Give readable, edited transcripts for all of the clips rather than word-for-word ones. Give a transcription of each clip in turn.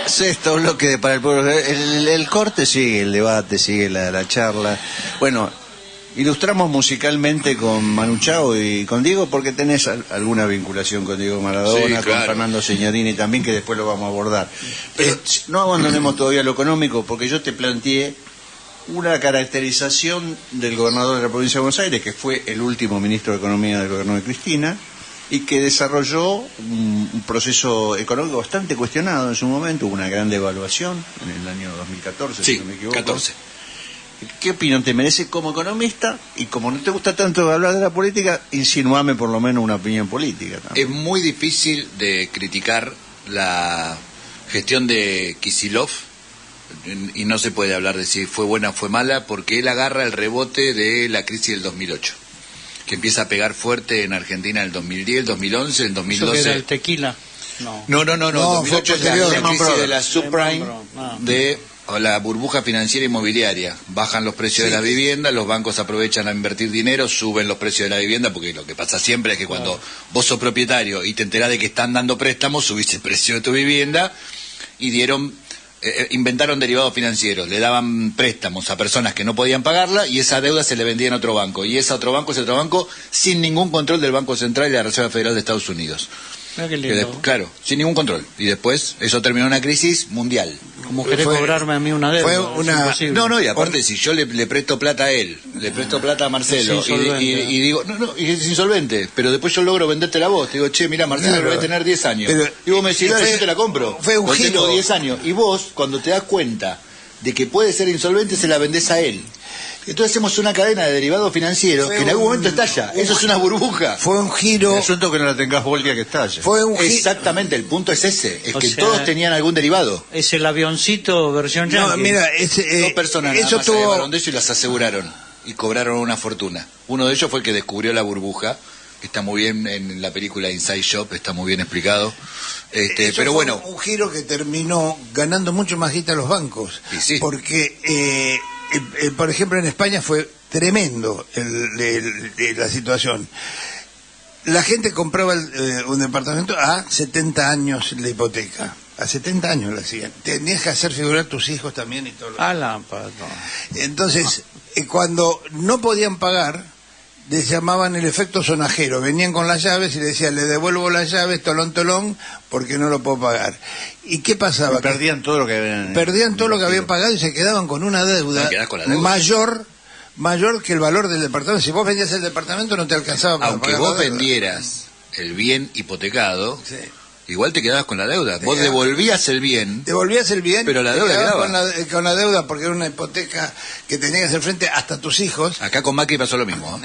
Sexto bloque de Para el Pueblo. El corte sigue, el debate sigue, la charla. Bueno, ilustramos musicalmente con Manu Chao y con Diego, porque tenés alguna vinculación con Diego Maradona, Sí, claro, con Fernando Signorini también, que después lo vamos a abordar. Pero no abandonemos todavía lo económico, porque yo te planteé una caracterización del gobernador de la provincia de Buenos Aires, que fue el último ministro de Economía del gobierno de Cristina, y que desarrolló un proceso económico bastante cuestionado en su momento. Hubo una gran devaluación en el año 2014, sí, si no me equivoco. 14. ¿Qué opinión te merece como economista? Y como no te gusta tanto hablar de la política, insinuame por lo menos una opinión política también. Es muy difícil de criticar la gestión de Kicillof, y no se puede hablar de si fue buena o fue mala, porque él agarra el rebote de la crisis del 2008, que empieza a pegar fuerte en Argentina en el 2010, 2011, en 2012. ¿Eso que era el tequila? No, 2008 es la crisis de la subprime, No. de la burbuja financiera inmobiliaria. Bajan los precios de la vivienda, los bancos aprovechan a invertir dinero, suben los precios de la vivienda, porque lo que pasa siempre es que cuando vos sos propietario y te enterás de que están dando préstamos, subís el precio de tu vivienda, y inventaron derivados financieros, le daban préstamos a personas que no podían pagarla, y esa deuda se le vendía en otro banco, y ese otro banco sin ningún control del Banco Central y la Reserva Federal de Estados Unidos. Mira qué lindo. Claro, sin ningún control. Y después eso terminó en una crisis mundial. Como querés cobrarme a mí una deuda. No, y aparte, si yo le presto plata a él, le presto plata a Marcelo, y digo, y es insolvente, pero después yo logro vendértela a vos. Te digo, che, mira, Marcelo lo voy a tener 10 años. Pero, y vos me decís, yo te la compro. Fue un giro. Tengo 10 años. Y vos, cuando te das cuenta de que puede ser insolvente, se la vendés a él. Entonces hacemos una cadena de derivados financieros que en algún momento estalla. Eso es una burbuja. Fue un giro. El asunto que no la tengas vos el día que estalle. Fue un giro. Exactamente, el punto es ese. Es que todos tenían algún derivado. Es el avioncito versión yankee. No, mira, Dos personas nada eso más se llevaron de eso y las aseguraron. Y cobraron una fortuna. Uno de ellos fue el que descubrió la burbuja. Está muy bien en la película Inside Shop, está muy bien explicado. Pero fue bueno, un giro que terminó ganando mucho más guita a los bancos. Sí. Porque, por ejemplo, en España fue tremendo la situación. La gente compraba un departamento a 70 años la hipoteca. A 70 años lo hacían. Tenías que hacer figurar tus hijos también y todo lo Entonces, cuando no podían pagar, les llamaban el efecto sonajero. Venían con las llaves y le decían, le devuelvo las llaves, tolón, porque no lo puedo pagar. ¿Y qué pasaba? Perdían todo lo que habían pagado y se quedaban con una deuda, mayor que el valor del departamento. Si vos vendías el departamento no te alcanzaba para aunque pagar vos la deuda. vendieras el bien hipotecado, Sí. igual te quedabas con la deuda. Vos devolvías el bien, pero la deuda quedaba. con la deuda, porque era una hipoteca que tenía que hacer frente hasta tus hijos. Acá con Macri pasó lo mismo.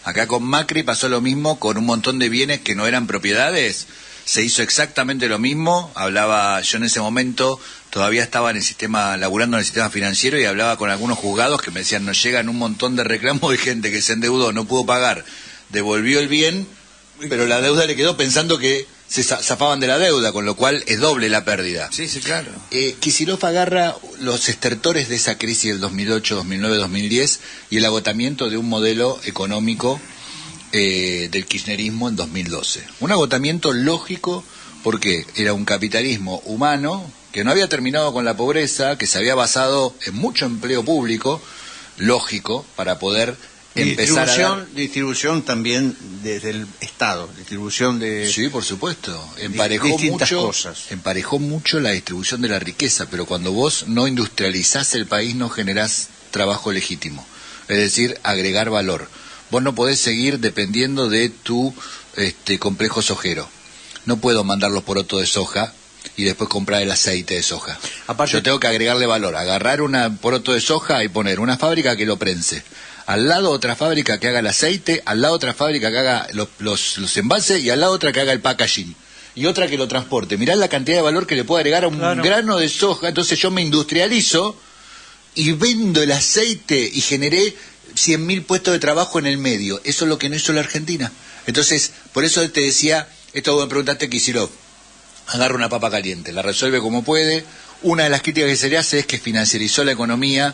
Acá con Macri pasó lo mismo, con un montón de bienes que no eran propiedades. Se hizo exactamente lo mismo. Hablaba, yo en ese momento todavía estaba en el sistema, laburando en el sistema financiero, y hablaba con algunos juzgados que me decían, nos llegan un montón de reclamos de gente que se endeudó, no pudo pagar, devolvió el bien, pero la deuda le quedó, pensando que se zafaban de la deuda, con lo cual es doble la pérdida. Sí, claro. Kicillof agarra los estertores de esa crisis del 2008, 2009, 2010 y el agotamiento de un modelo económico del kirchnerismo en 2012. Un agotamiento lógico, porque era un capitalismo humano que no había terminado con la pobreza, que se había basado en mucho empleo público, lógico, para poder empezar a dar... Distribución también desde el Estado, distribución de... Sí, por supuesto. Emparejó mucho la distribución de la riqueza, pero cuando vos no industrializás el país no generás trabajo legítimo, es decir, agregar valor. Vos no podés seguir dependiendo de tu complejo sojero. No puedo mandar los porotos de soja y después comprar el aceite de soja. Aparte, yo tengo que agregarle valor, agarrar un poroto de soja y poner una fábrica que lo prense, al lado otra fábrica que haga el aceite, al lado otra fábrica que haga los envases, y al lado otra que haga el packaging, y otra que lo transporte. Mirá la cantidad de valor que le puedo agregar a un grano de soja. Entonces yo me industrializo y vendo el aceite y generé 100.000 puestos de trabajo en el medio. Eso es lo que no hizo la Argentina. Entonces, por eso te decía, esto me preguntaste, Kicillof agarra una papa caliente, la resuelve como puede. Una de las críticas que se le hace es que financiarizó la economía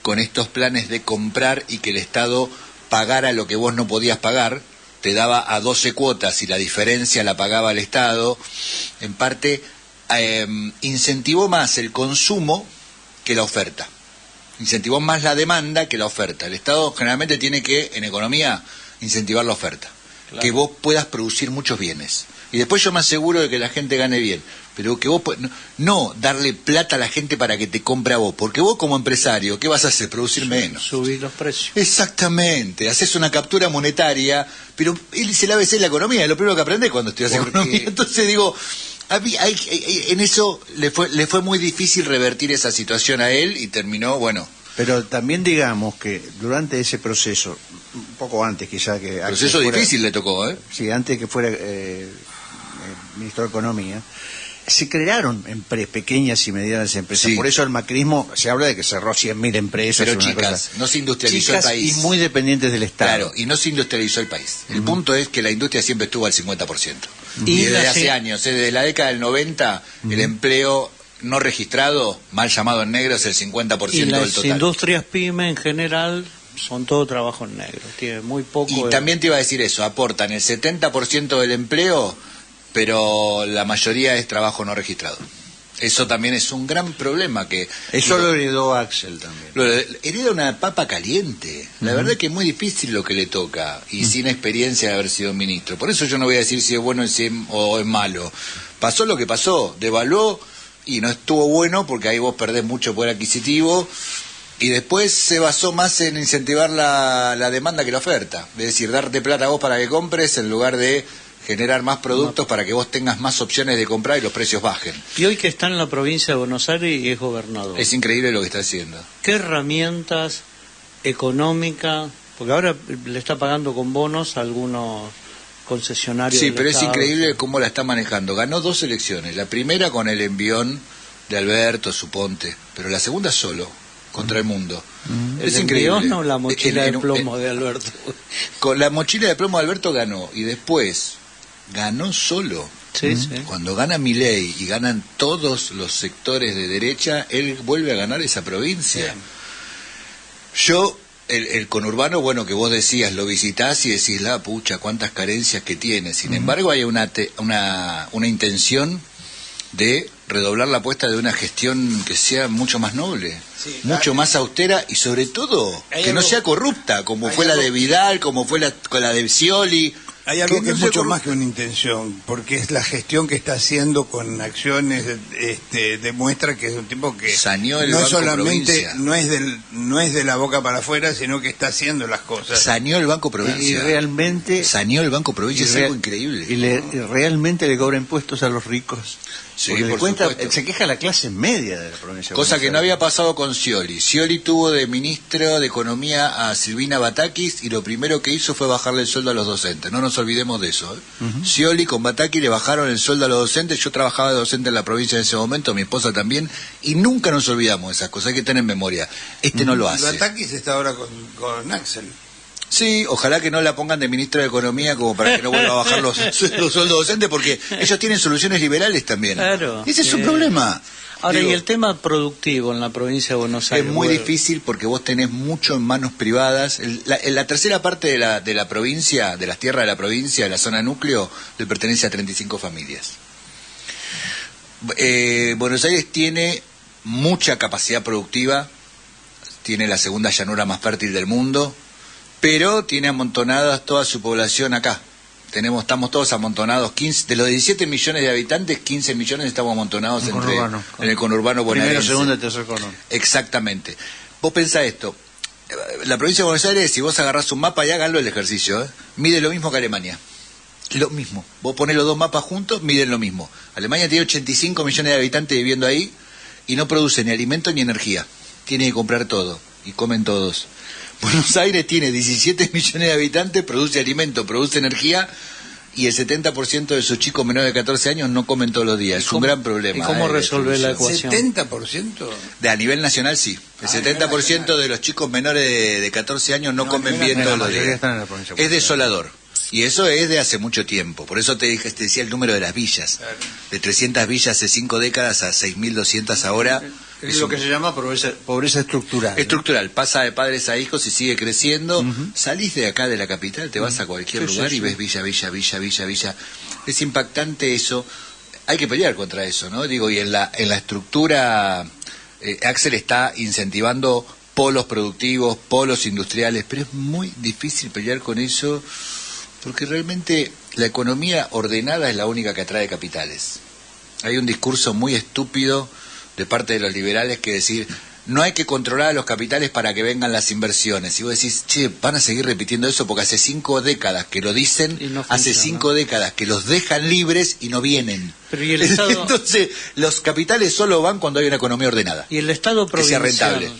con estos planes de comprar y que el Estado pagara lo que vos no podías pagar, te daba a 12 cuotas y la diferencia la pagaba el Estado. En parte incentivó más el consumo que la oferta. Incentivó más la demanda que la oferta. El Estado generalmente tiene que, en economía, incentivar la oferta. Claro. Que vos puedas producir muchos bienes. Y después yo me aseguro de que la gente gane bien. Pero que vos, no darle plata a la gente para que te compre a vos. Porque vos como empresario, ¿qué vas a hacer? Producir menos. Subir los precios. Exactamente. Haces una captura monetaria, pero él dice el ABC de la economía. Es lo primero que aprendés cuando estudias economía. Entonces digo, en eso le fue muy difícil revertir esa situación a él y terminó, bueno. Pero también digamos que durante ese proceso, un poco antes quizá que... Proceso difícil le tocó, ¿eh? Sí, antes que fuera ministro de Economía, se crearon pequeñas y medianas empresas. Sí. Por eso el macrismo, se habla de que cerró 100.000 empresas. Pero chicas, no se industrializó el país. Y muy dependientes del Estado. Claro, y no se industrializó el país. El punto es que la industria siempre estuvo al 50%. Y desde hace años, desde la década del 90, el empleo no registrado, mal llamado en negro, es el 50% del total. Y las industrias pyme en general son todo trabajo en negro, tiene muy poco. Y también te iba a decir eso, aportan el 70% del empleo, pero la mayoría es trabajo no registrado. Eso también es un gran problema que... Eso lo heredó Axel también. Hereda una papa caliente. La verdad que es muy difícil lo que le toca, y sin experiencia de haber sido ministro. Por eso yo no voy a decir si es bueno o es malo. Pasó lo que pasó, devaluó, y no estuvo bueno porque ahí vos perdés mucho poder adquisitivo, y después se basó más en incentivar la demanda que la oferta, es decir, darte plata a vos para que compres en lugar de generar más productos para que vos tengas más opciones de comprar y los precios bajen. Y hoy que está en la provincia de Buenos Aires y es gobernador, es increíble lo que está haciendo. ¿Qué herramientas económicas? Porque ahora le está pagando con bonos a algunos concesionarios. Sí, pero es increíble cómo la está manejando. Ganó 2 elecciones. La primera con el envión de Alberto, suponte, pero la segunda solo, contra el mundo. Es increíble. ¿El envión o la mochila de plomo de Alberto? Con la mochila de plomo de Alberto ganó, y después ganó solo. Sí, sí. Cuando gana Milei y ganan todos los sectores de derecha, él vuelve a ganar esa provincia. Yo... El conurbano, bueno, que vos decías, lo visitás y decís, la pucha, cuántas carencias que tiene. Sin embargo, hay una intención de redoblar la apuesta de una gestión que sea mucho más noble, mucho más austera, y sobre todo, que no sea corrupta, como fue la de Vidal, como fue la de Scioli. Hay algo que es mucho más que una intención, porque es la gestión que está haciendo con acciones, demuestra que es un tipo que no solamente no es de la boca para afuera, sino que está haciendo las cosas. Saneó el Banco Provincia. Y realmente saneó el Banco Provincia, es algo increíble. Y realmente le cobra impuestos a los ricos. Sí, se queja la clase media de la provincia. Cosa que no había pasado con Scioli. Scioli tuvo de ministro de Economía a Silvina Batakis, y lo primero que hizo fue bajarle el sueldo a los docentes. No nos olvidemos de eso. Scioli con Batakis le bajaron el sueldo a los docentes. Yo trabajaba de docente en la provincia en ese momento, mi esposa también, y nunca nos olvidamos de esas cosas. Hay que tener en memoria. No lo hace. Batakis está ahora con Axel. Sí, ojalá que no la pongan de ministro de Economía como para que no vuelva a bajar los sueldos docentes, porque ellos tienen soluciones liberales también. Claro. Ese es un problema. Ahora, y el tema productivo en la provincia de Buenos Aires. Es muy difícil porque vos tenés mucho en manos privadas. La tercera parte de la provincia, de las tierras de la provincia, de la zona núcleo, le pertenece a 35 familias. Buenos Aires tiene mucha capacidad productiva, tiene la segunda llanura más fértil del mundo, pero tiene amontonadas toda su población acá. Estamos todos amontonados, de los 17 millones de habitantes, 15 millones estamos amontonados en el conurbano bonaerense. Primero, segundo y tercer conurbano. Exactamente. Vos pensá esto, la provincia de Buenos Aires, si vos agarrás un mapa y háganlo el ejercicio, mide lo mismo que Alemania. Lo mismo. Vos ponés los dos mapas juntos, miden lo mismo. Alemania tiene 85 millones de habitantes viviendo ahí y no produce ni alimento ni energía. Tiene que comprar todo y comen todos. Buenos Aires tiene 17 millones de habitantes, produce alimento, produce energía, y el 70% de sus chicos menores de 14 años no comen todos los días. Es un gran problema. ¿Y cómo resolver la ecuación? ¿70%? A nivel nacional sí. El 70% de los chicos menores de 14 años no comen bien todos los días. Es desolador. Y eso es de hace mucho tiempo. Por eso te decía el número de las villas. Claro. De 300 villas hace 5 décadas a 6.200 ahora. Es lo que se llama pobreza estructural. Estructural. Pasa de padres a hijos y sigue creciendo. Salís de acá, de la capital, te vas a cualquier lugar y ves villa. Es impactante eso. hay que pelear contra eso, ¿no? Digo, y en la estructura, Axel está incentivando polos productivos, polos industriales, pero es muy difícil pelear con eso porque realmente la economía ordenada es la única que atrae capitales. Hay un discurso muy estúpido de parte de los liberales que decir, no hay que controlar a los capitales para que vengan las inversiones. Y vos decís, che, van a seguir repitiendo eso porque hace 5 décadas que lo dicen, no hace 5 décadas que los dejan libres y no vienen. Pero ¿y el Estado? Entonces, los capitales solo van cuando hay una economía ordenada. Y el Estado provincial que sea rentable.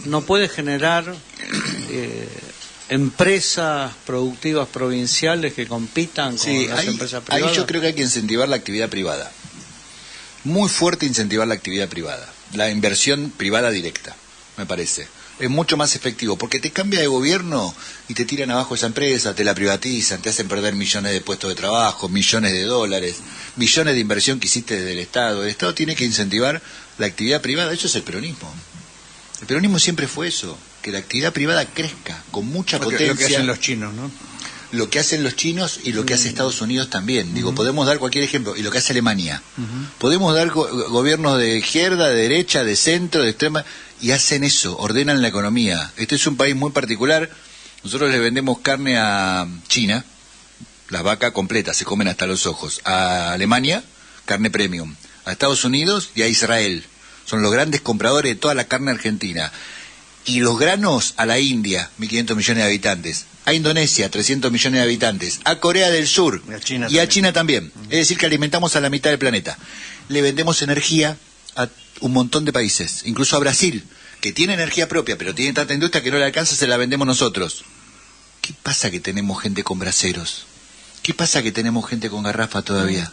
No puede generar empresas productivas provinciales que compitan con las empresas privadas. Ahí yo creo que hay que incentivar la actividad privada. Muy fuerte incentivar la actividad privada. La inversión privada directa, me parece. Es mucho más efectivo, porque te cambia de gobierno y te tiran abajo esa empresa, te la privatizan, te hacen perder millones de puestos de trabajo, millones de dólares, millones de inversión que hiciste desde el Estado. El Estado tiene que incentivar la actividad privada, eso es el peronismo. El peronismo siempre fue eso, que la actividad privada crezca con mucha potencia. Lo que hacen los chinos, ¿no? Lo que hacen los chinos y lo que hace Estados Unidos también. Digo, podemos dar cualquier ejemplo. Y lo que hace Alemania. Podemos dar gobiernos de izquierda, de derecha, de centro, de extrema, y hacen eso, ordenan la economía. Este es un país muy particular. Nosotros le vendemos carne a China, la vaca completa, se comen hasta los ojos. A Alemania, carne premium. A Estados Unidos y a Israel. Son los grandes compradores de toda la carne argentina. Y los granos a la India, 1.500 millones de habitantes. A Indonesia, 300 millones de habitantes, a Corea del Sur y a China también. Es decir, que alimentamos a la mitad del planeta. Le vendemos energía a un montón de países, incluso a Brasil, que tiene energía propia, pero tiene tanta industria que no le alcanza, se la vendemos nosotros. ¿Qué pasa que tenemos gente con braseros? ¿Qué pasa que tenemos gente con garrafa todavía?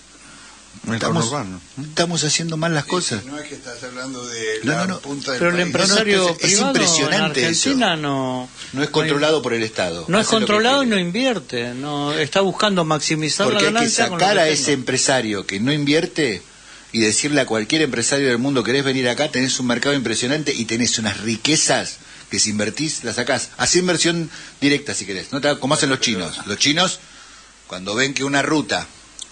Estamos haciendo mal las cosas. No es que estás hablando de la punta del pero el país. empresario es privado impresionante en Argentina eso. no es controlado por el Estado. No es Hace lo que controlado y quiere. no invierte, no está buscando maximizar Porque la hay que ganancia. sacar a ese empresario que no invierte y decirle a cualquier empresario del mundo, querés venir acá, tenés un mercado impresionante y tenés unas riquezas que si invertís las sacás. Hacé inversión directa si querés, ¿no? Como hacen los chinos. Los chinos, cuando ven que una ruta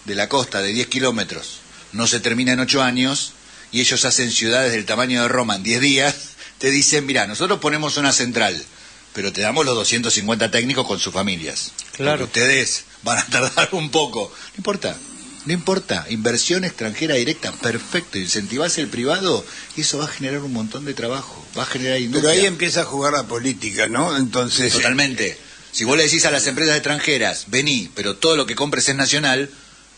de la costa de 10 kilómetros no se termina en 8 años y ellos hacen ciudades del tamaño de Roma en 10 días, te dicen, mirá, nosotros ponemos una central, pero te damos los 250 técnicos con sus familias. Claro. Porque ustedes van a tardar un poco. No importa. Inversión extranjera directa, perfecto. Incentivás el privado y eso va a generar un montón de trabajo, va a generar industria. Pero ahí empieza a jugar la política, ¿no? Entonces... Totalmente. Si vos le decís a las empresas extranjeras, vení, pero todo lo que compres es nacional,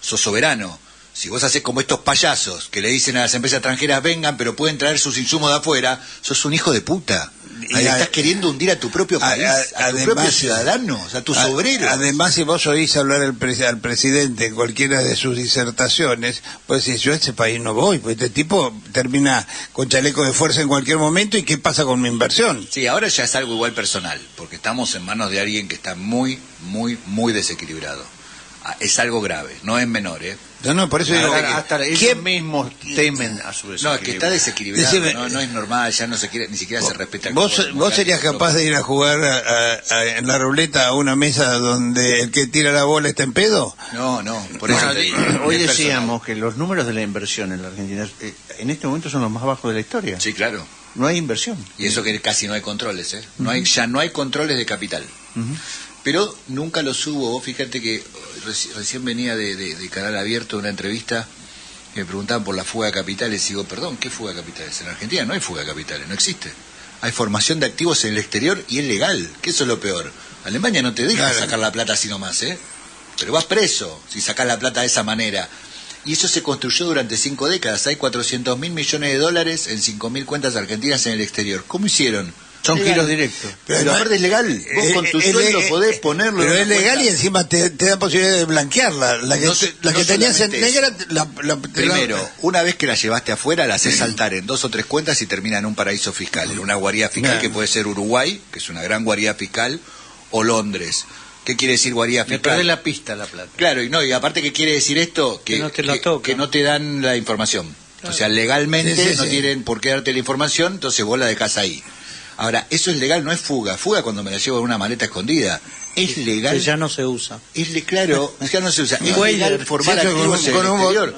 sos soberano. Si vos hacés como estos payasos que le dicen a las empresas extranjeras, vengan, pero pueden traer sus insumos de afuera, sos un hijo de puta. Ahí estás queriendo hundir a tu propio país, a tus propios ciudadanos, a tus obreros. Además, si vos oís hablar al presidente en cualquiera de sus disertaciones, pues decís, yo a ese país no voy, pues este tipo termina con chaleco de fuerza en cualquier momento, ¿y qué pasa con mi inversión? Sí, ahora ya es algo igual personal, porque estamos en manos de alguien que está muy, muy, muy desequilibrado. Es algo grave, no es menor, ¿eh? No, por eso digo, hasta ellos mismos temen a su desequilibrio. No, es que está desequilibrado, Decime, no es normal, ya no se quiere, ni siquiera se respeta el ¿Vos cuerpo, serías capaz de ir a jugar en la ruleta a una mesa donde el que tira la bola está en pedo? No, por eso te digo, Hoy es decíamos que los números de la inversión en la Argentina en este momento son los más bajos de la historia. personal. Sí, claro. No hay inversión. Y eso que casi no hay controles, ¿eh? Ya no hay controles de capital. Pero nunca los hubo. Vos fíjate que recién venía de Canal Abierto una entrevista que me preguntaban por la fuga de capitales y digo, perdón, ¿qué fuga de capitales? En Argentina no hay fuga de capitales, no existe. Hay formación de activos en el exterior y es legal, que eso es lo peor. Alemania no te deja sacar la plata así nomás, ¿eh? Pero vas preso si sacás la plata de esa manera. Y eso se construyó durante 5 décadas. Hay 400.000 millones de dólares en 5.000 cuentas argentinas en el exterior. ¿Cómo hicieron? Son Legal. giros directos. Pero aparte es legal. Vos con tu sueldo podés ponerlo. Pero en es una legal cuenta. y encima te da posibilidad de blanquearla. La que, No la que no tenías en solamente negra... Primero, una vez que la llevaste afuera, la haces saltar en 2 o 3 cuentas y termina en un paraíso fiscal, en una guarida fiscal Bien. que puede ser Uruguay, que es una gran guarida fiscal, o Londres. ¿Qué quiere decir guarida Me fiscal? perdés la pista la plata. Claro, y aparte, ¿qué quiere decir esto? Que no te la tocan. que no te dan la información. O sea, legalmente Sí, sí, no sí. tienen por qué darte la información, entonces vos la dejás ahí. Ahora, eso es legal, no es fuga. Fuga cuando me la llevo en una maleta escondida. Es legal. Que ya no se usa. Claro, ya no se usa. Es legal formar activos en el exterior.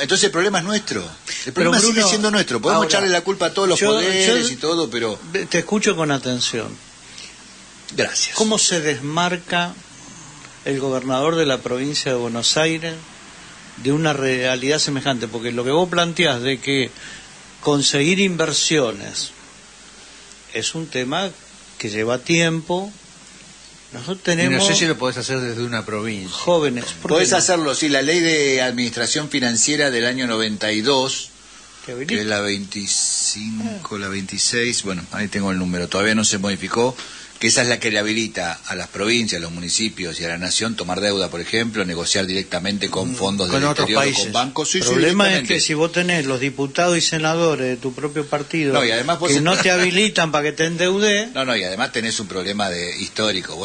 Entonces el problema es nuestro. El problema Bruno, sigue siendo nuestro. Podemos ahora, echarle la culpa a todos los poderes y todo, pero... Te escucho con atención. Gracias. ¿Cómo se desmarca el gobernador de la provincia de Buenos Aires de una realidad semejante? Porque lo que vos planteás de que conseguir inversiones es un tema que lleva tiempo. Nosotros tenemos... Y no sé si lo podés hacer desde una provincia. Jóvenes. Podés hacerlo, sí, la ley de administración financiera del año 92, que es la 25, la 26, bueno, ahí tengo el número, todavía no se modificó, que esa es la que le habilita a las provincias, a los municipios y a la nación tomar deuda, por ejemplo, negociar directamente con fondos del exterior o con bancos. Sí, el problema es que si vos tenés los diputados y senadores de tu propio partido y además que no te habilitan para que te endeudes... No, y además tenés un problema histórico.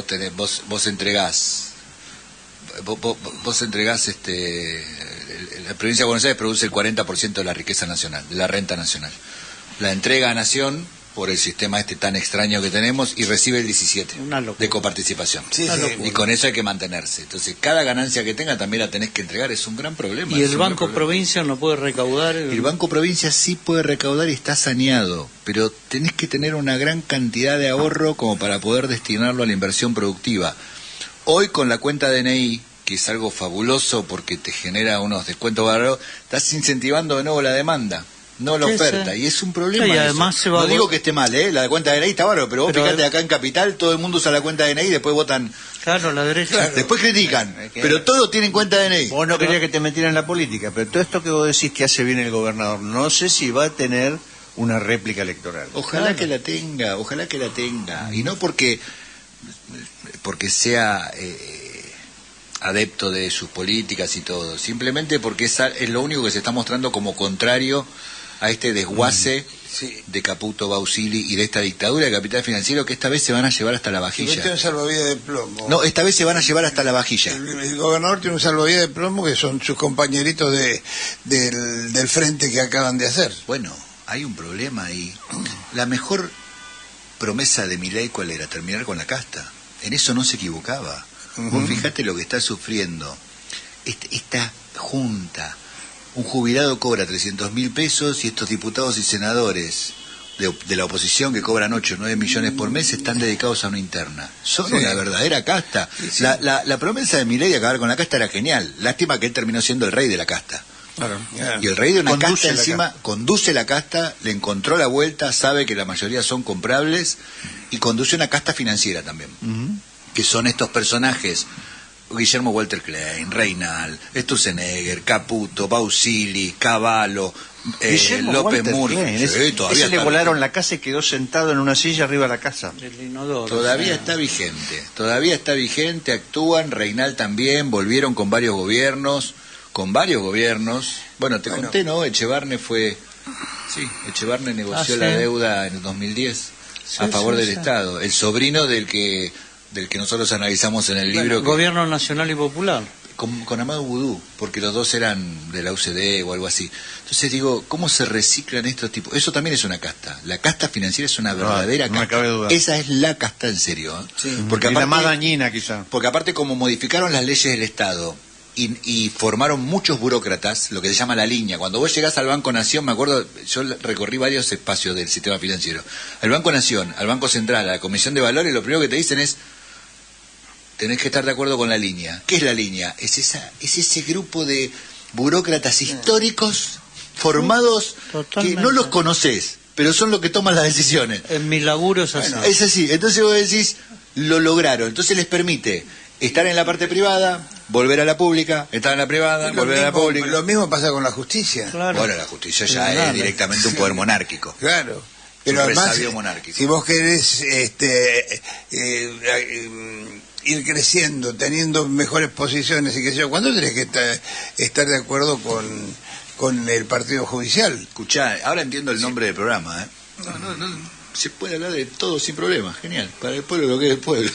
Vos entregás... Vos entregás la provincia de Buenos Aires produce el 40% de la riqueza nacional, de la renta nacional. La entrega a Nación por el sistema tan extraño que tenemos y recibe el 17 de coparticipación. Y con eso hay que mantenerse. Entonces, cada ganancia que tenga también la tenés que entregar. Es un gran problema. ¿Y el Banco Provincia no puede recaudar? El Banco Provincia sí puede recaudar y está saneado, pero tenés que tener una gran cantidad de ahorro como para poder destinarlo a la inversión productiva. Hoy con la cuenta DNI, que es algo fabuloso porque te genera unos descuentos bárbaros, estás incentivando de nuevo la demanda, no la oferta, y es un problema. Y además no digo que esté mal, la cuenta de DNI está bárbaro, pero vos fíjate, acá en Capital todo el mundo usa la cuenta de DNI y después votan. Claro, la derecha. Claro. Después critican, pero todos tienen cuenta de DNI. Vos no querías que te metieran en la política, pero todo esto que vos decís que hace bien el gobernador, no sé si va a tener una réplica electoral. Ojalá que la tenga, y no porque sea adepto de sus políticas y todo, simplemente porque es lo único que se está mostrando como contrario a este desguace de Caputo, Bausili y de esta dictadura de capital financiero que esta vez se van a llevar hasta la vajilla. Tiene un salvavidas de plomo. No, esta vez se van a llevar hasta la vajilla. El gobernador tiene un salvavidas de plomo que son sus compañeritos del frente que acaban de hacer. Bueno, hay un problema ahí. La mejor promesa de Milei, ¿cuál era? Terminar con la casta. En eso no se equivocaba. Vos fijate lo que está sufriendo esta junta. Un jubilado cobra 300.000 pesos y estos diputados y senadores de la oposición que cobran 8 o 9 millones por mes están dedicados a una interna. Son una verdadera casta. La promesa de Milei de acabar con la casta era genial. Lástima que él terminó siendo el rey de la casta. Y el rey de una casta encima conduce la casta, le encontró la vuelta, sabe que la mayoría son comprables y conduce una casta financiera también. Que son estos personajes: Guillermo Walter Klein, Reynal, Sturzenegger, Caputo, Bausili, Cavallo, López Murphy. Ese le volaron la casa y quedó sentado en una silla arriba de la casa. Todavía está vigente, actúan. Reynal también, volvieron con varios gobiernos. Bueno, conté, ¿no? Echevarne negoció la deuda en el 2010 a favor del Estado. El sobrino del que nosotros analizamos en el libro. Gobierno Nacional y Popular. Con Amadou Boudou, porque los dos eran de la UCD o algo así. Entonces digo, ¿cómo se reciclan estos tipos? Eso también es una casta. La casta financiera es una verdadera casta. No me cabe duda. Esa es la casta en serio. Porque aparte, la más dañina quizá. Porque aparte, como modificaron las leyes del Estado y formaron muchos burócratas, lo que se llama la línea. Cuando vos llegás al Banco Nación, me acuerdo, yo recorrí varios espacios del sistema financiero. Al Banco Nación, al Banco Central, a la Comisión de Valores, lo primero que te dicen es: tenés que estar de acuerdo con la línea. ¿Qué es la línea? Es ese grupo de burócratas históricos formados que no los conocés, pero son los que toman las decisiones. En mi laburo es así. Bueno, es así. Entonces vos decís, lo lograron. Entonces les permite estar en la parte privada, volver a la pública, estar en la privada, volver a la pública. Lo mismo pasa con la justicia. Claro. Bueno, la justicia ya es directamente un poder monárquico. Claro. Pero además, si vos querés ir creciendo, teniendo mejores posiciones y qué sé yo, ¿cuándo tenés que estar de acuerdo con el partido judicial? Escuchá, ahora entiendo el nombre del programa, se puede hablar de todo sin problema, genial, para el pueblo lo que es el pueblo.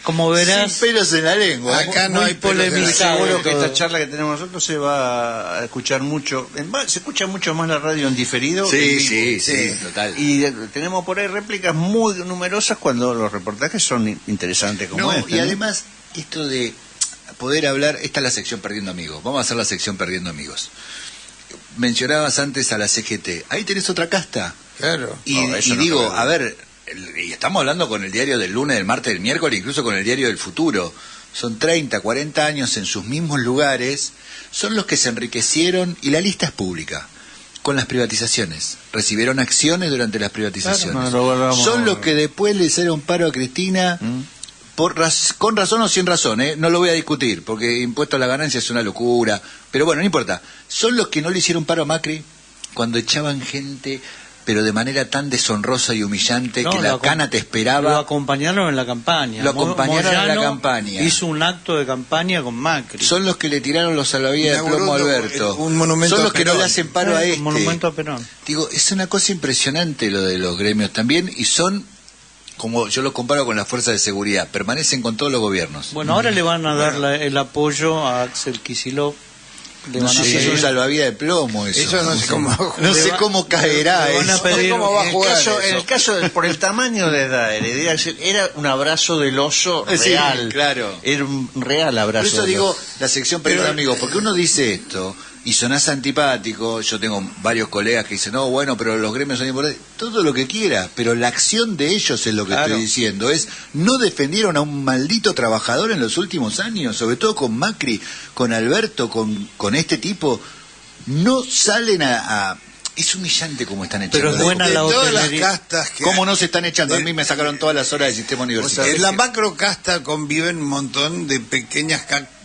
Como verás, sin pelos en la lengua. Acá no muy hay polemizado. polemizado. Seguro que todo. esta charla que tenemos nosotros se va a escuchar mucho. Se escucha mucho más la radio en diferido. que en Sí, vivo. sí, total. Y tenemos por ahí réplicas muy numerosas cuando los reportajes son interesantes como No, este. y ¿no? además, esto de poder hablar, esta es la sección Perdiendo Amigos. Vamos a hacer la sección Perdiendo Amigos. Mencionabas antes a la CGT. Ahí tenés otra casta. Claro. Y, No, eso y no digo, creo. a ver, y estamos hablando con el diario del lunes, del martes, del miércoles, incluso con el diario del futuro. Son 30, 40 años en sus mismos lugares, son los que se enriquecieron, y la lista es pública, con las privatizaciones. Recibieron acciones durante las privatizaciones. Claro, no lo volvamos- Son los que después le hicieron paro a Cristina, con razón o sin razón, no lo voy a discutir, porque impuesto a la ganancia es una locura, pero bueno, no importa. Son los que no le hicieron paro a Macri cuando echaban gente, pero de manera tan deshonrosa y humillante No, que la cana te esperaba. Lo acompañaron en la campaña. Lo acompañaron en la Moyano campaña. Hizo un acto de campaña con Macri. Son los que le tiraron los salvavidas de plomo a Inauguró Alberto. un monumento Son a los que no Perón. le hacen paro a Un este. monumento a Perón. Digo, es una cosa impresionante lo de los gremios también, y son, como yo los comparo con las fuerzas de seguridad, permanecen con todos los gobiernos. Bueno, ahora le van a dar el apoyo a Axel Kicillof. Le No van a sé si es pedir- un salvavidas de plomo eso. Eso no sé cómo. No sé cómo caerá le van a eso. pedir- ¿Cómo va a jugar En el caso, por el tamaño de edad, era un abrazo del oso Sí, real. claro. Era un real abrazo. Por eso del digo, oso. la sección Perdiendo Amigos, porque uno dice esto y sonás antipático. Yo tengo varios colegas que dicen, no, bueno, pero los gremios son importantes. Todo lo que quiera, pero la acción de ellos es lo que Claro. estoy diciendo. No defendieron a un maldito trabajador en los últimos años, sobre todo con Macri, con Alberto, con este tipo. No salen a... Es humillante cómo están echando. Pero es buena De la todas las hotelería. castas que ¿Cómo hay, no se están echando? A mí me sacaron todas las horas del sistema universitario. en la macrocasta conviven un montón de pequeñas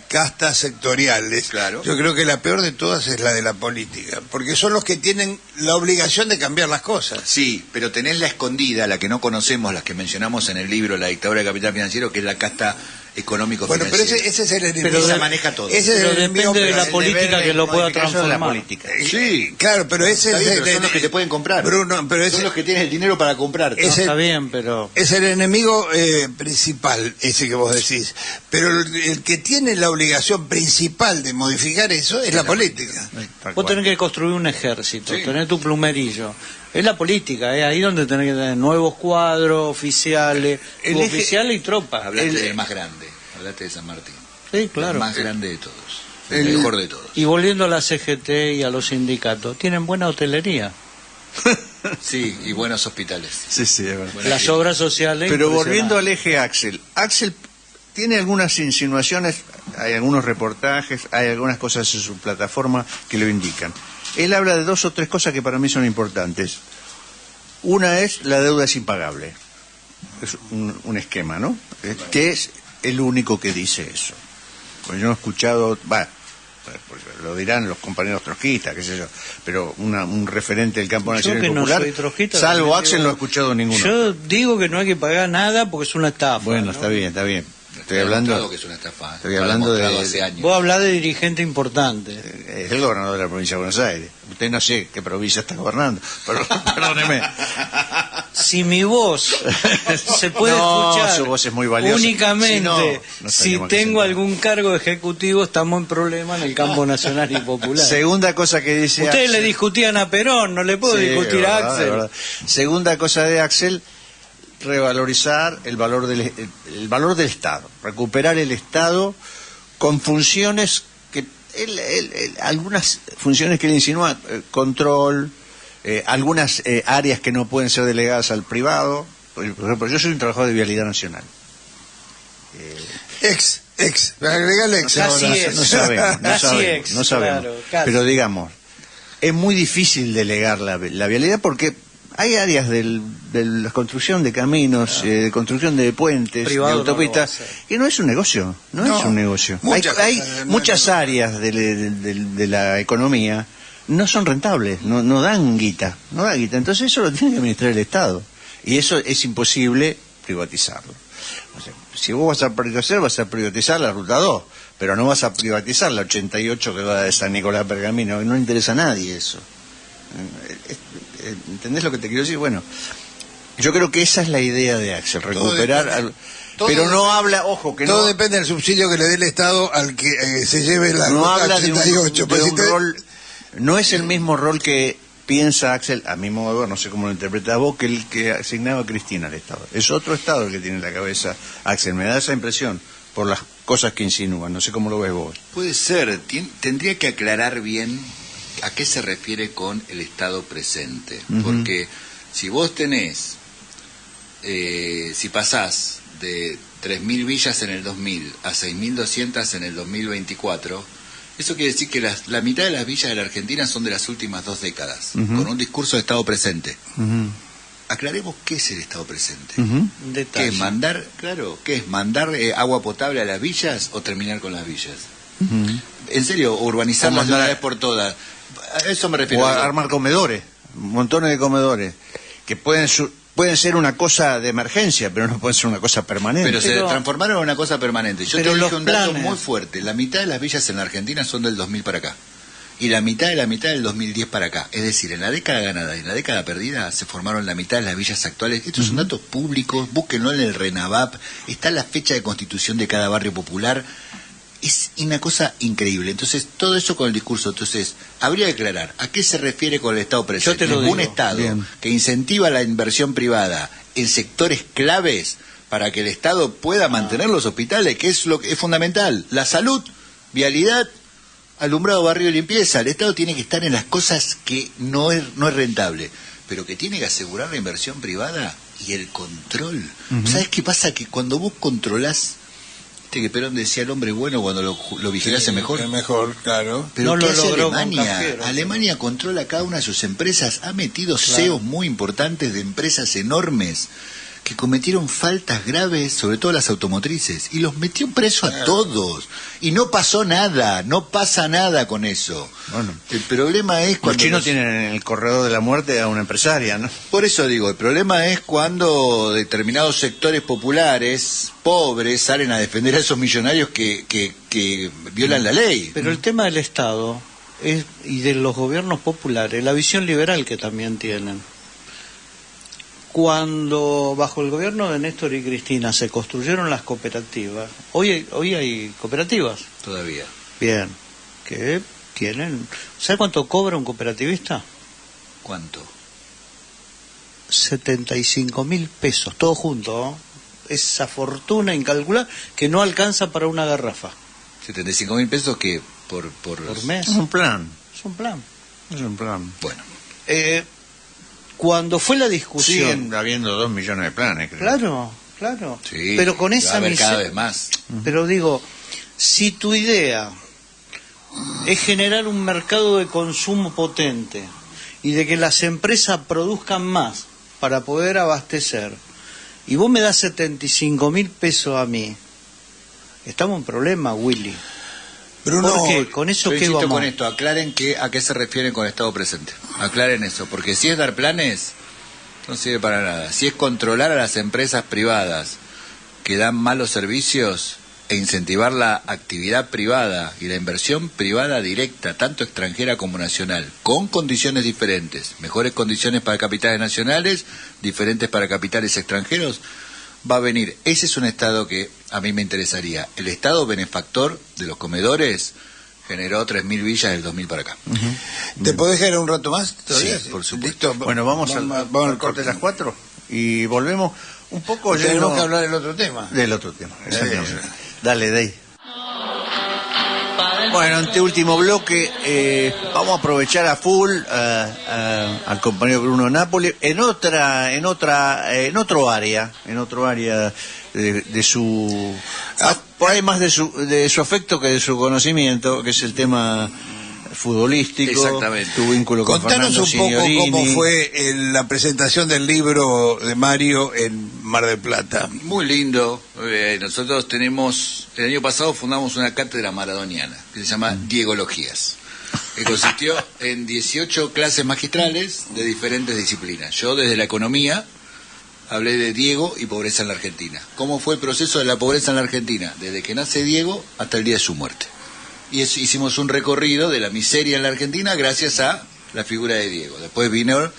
castas sectoriales. Claro. Yo creo que la peor de todas es la de la política, porque son los que tienen la obligación de cambiar las cosas. Sí, pero tenés la escondida, la que no conocemos, las que mencionamos en el libro La dictadura del capital financiero, que es la casta Bueno, pero económico-financiera. ese es el enemigo. Pero esa de- maneja todo. Ese es Pero el enemigo, depende de pero la el política deber de que lo pueda modificación de la transformar. política. Sí, Claro, pero ese está es bien, el, pero son los que te pueden comprar. Bruno, pero son ese los que tienen el dinero para comprar. No, Ese- está bien, pero... es el enemigo principal, ese que vos decís. Pero el que tiene la obligación principal de modificar eso es la política. Tal Vos cual. tenés que construir un ejército, Sí. tenés tu plumerillo. Es la política, es ahí donde tenés que tener nuevos cuadros, oficiales, El eje- oficiales y tropas. Hablaste del más grande, hablaste de San Martín. Sí, claro. El más grande de todos, el mejor de todos. Y volviendo a la CGT y a los sindicatos, tienen buena hotelería. Sí, y buenos hospitales. Sí, sí, es verdad. Buena Las gente. obras sociales. Pero volviendo al impresionantes. eje Axel. Axel tiene algunas insinuaciones, hay algunos reportajes, hay algunas cosas en su plataforma que lo indican. Él habla de 2 o 3 cosas que para mí son importantes. Una es la deuda es impagable. Es un esquema, ¿no? Que es el único que dice eso. Pues yo no he escuchado, pues lo dirán los compañeros trotskistas, qué sé yo, pero un referente del campo Yo nacional que y no popular, soy trotskista, salvo también Axel, digo- no he escuchado ninguno. Yo digo que no hay que pagar nada porque es una estafa. Bueno, ¿no? está bien, está bien. Estoy Está demostrado hablando, que es una estafa. estoy Está hablando demostrado de- hace años. Vos hablás de dirigente importante. es el gobernador de la provincia de Buenos Aires. Usted no sé qué provincia está gobernando, pero perdóneme. Si mi voz se puede No, escuchar su voz es muy valiosa. únicamente Si no, no si estaríamos aquí tengo sentados. algún cargo ejecutivo, estamos en problema en el campo nacional y popular. Segunda cosa que dice Ustedes le Axel. discutían a Perón, no le puedo Sí, discutir es a verdad, Axel. es verdad. Segunda cosa de Axel, revalorizar el valor del Estado, recuperar el Estado con funciones que algunas funciones que él insinúa, control, algunas áreas que no pueden ser delegadas al privado. Por ejemplo, yo soy un trabajador de Vialidad Nacional. Agregale ex. Casi ahora. es. No sabemos, no Casi sabemos, ex, no sabemos. claro, casi. Pero digamos, es muy difícil delegar la vialidad porque hay áreas de la construcción de caminos, de construcción de puentes, Privado de autopistas, no lo va a hacer. que no es un negocio, no es un negocio. Muchas Hay cosas, no muchas es- áreas de la economía no son rentables, no dan guita, no dan guita. Entonces eso lo tiene que administrar el Estado. Y eso es imposible privatizarlo. O sea, si vos vas a privatizar la Ruta 2, pero no vas a privatizar la 88 que va de San Nicolás a Pergamino, no le interesa a nadie eso. ¿Entendés lo que te quiero decir? Bueno, yo creo que esa es la idea de Axel, recuperar... pero no habla, ojo, que todo no... depende del subsidio que le dé el Estado al que se lleve la no ruta habla 88. de un rol, no es el mismo rol que piensa Axel, a mi modo de ver, no sé cómo lo interpretas vos, que el que asignaba Cristina al Estado. Es otro Estado el que tiene en la cabeza Axel, me da esa impresión por las cosas que insinúan, no sé cómo lo ves vos. Puede ser, tendría que aclarar bien a qué se refiere con el Estado presente, porque si vos tenés, si pasás de 3.000 villas en el 2000 a 6.200 en el 2024, eso quiere decir que la mitad de las villas de la Argentina son de las últimas 2 décadas, con un discurso de Estado presente. Aclaremos qué es el Estado presente. ¿Qué es mandar, qué es mandar agua potable a las villas o terminar con las villas? En serio, urbanizar las ciudades por todas. A eso me refiero. O armar comedores, montones de comedores, que pueden ser una cosa de emergencia, pero no pueden ser una cosa permanente. Pero se transformaron en una cosa permanente. Yo te dije un dato planes muy fuerte. La mitad de las villas en la Argentina son del 2000 para acá. Y la mitad del 2010 para acá. Es decir, en la década ganada y en la década perdida se formaron la mitad de las villas actuales. Estos son datos públicos, búsquenlo en el RENAVAP. Está la fecha de constitución de cada barrio popular. Es una cosa increíble. Entonces, todo eso con el discurso. Entonces, habría que aclarar a qué se refiere con el Estado presente. Yo te lo digo. Un Estado Bien. que incentiva la inversión privada en sectores claves para que el Estado pueda mantener los hospitales, que es lo que es fundamental. La salud, vialidad, alumbrado, barrio y limpieza. El Estado tiene que estar en las cosas que no es rentable, pero que tiene que asegurar la inversión privada y el control. ¿Sabes qué pasa? Que cuando vos controlás, que Perón decía el hombre bueno cuando lo vigilase mejor. Es mejor, claro. Pero No ¿qué lo hace logró con Alemania? Cafiero. Alemania controla cada una de sus empresas, ha metido CEOs muy importantes de empresas enormes que cometieron faltas graves, sobre todo las automotrices, y los metió preso a todos. Y no pasó nada, no pasa nada con eso. Bueno, el problema es los cuando... chinos tienen en el corredor de la muerte a una empresaria, ¿no? Por eso digo, el problema es cuando determinados sectores populares, pobres, salen a defender a esos millonarios que violan la ley. Pero el tema del Estado y de los gobiernos populares, la visión liberal que también tienen. Cuando bajo el gobierno de Néstor y Cristina se construyeron las cooperativas, hoy hay cooperativas. Todavía. Bien, que tienen... ¿Sabe cuánto cobra un cooperativista? ¿Cuánto? 75.000 pesos, todo junto, ¿no? Esa fortuna incalculable que no alcanza para una garrafa. 75.000 pesos que por mes. Es un plan. Es un plan. Es un plan. Bueno. Cuando fue la discusión... Siguen habiendo 2 millones de planes, creo. Claro. Sí, pero con va esa a haber cada miseria... vez más. Pero digo, si tu idea es generar un mercado de consumo potente y de que las empresas produzcan más para poder abastecer, y vos me das 75.000 pesos a mí, estamos en problema, Willy. Bruno, ¿Por qué? ¿Con eso Yo qué insisto vamos? con esto, aclaren a qué se refieren con Estado presente. Aclaren eso, porque si es dar planes, no sirve para nada. Si es controlar a las empresas privadas que dan malos servicios e incentivar la actividad privada y la inversión privada directa, tanto extranjera como nacional, con condiciones diferentes, mejores condiciones para capitales nacionales, diferentes para capitales extranjeros, va a venir. Ese es un Estado que a mí me interesaría. El Estado benefactor de los comedores generó 3.000 villas del 2000 para acá. ¿te podés quedar un rato más? ¿Todavía? Sí, por supuesto. Listo. Bueno, vamos al corte de las 4 y volvemos un poco Tenemos lleno que hablar del otro tema. del otro tema. Exactamente. Dale, Dey. Bueno, ante último bloque, vamos a aprovechar a full al compañero Bruno Napoli en otro área de su, por ahí más de su afecto que de su conocimiento, que es el tema futbolístico. Exactamente. Tu vínculo con Contanos Fernando un poco Signorini. cómo fue la presentación del libro de Mario en Mar del Plata. Muy lindo. Nosotros el año pasado fundamos una cátedra maradoniana que se llama Diegologías, que consistió en 18 clases magistrales de diferentes disciplinas. Yo desde la economía hablé de Diego y pobreza en la Argentina. ¿Cómo fue el proceso de la pobreza en la Argentina? Desde que nace Diego hasta el día de su muerte. Y hicimos un recorrido de la miseria en la Argentina gracias a la figura de Diego. Después vino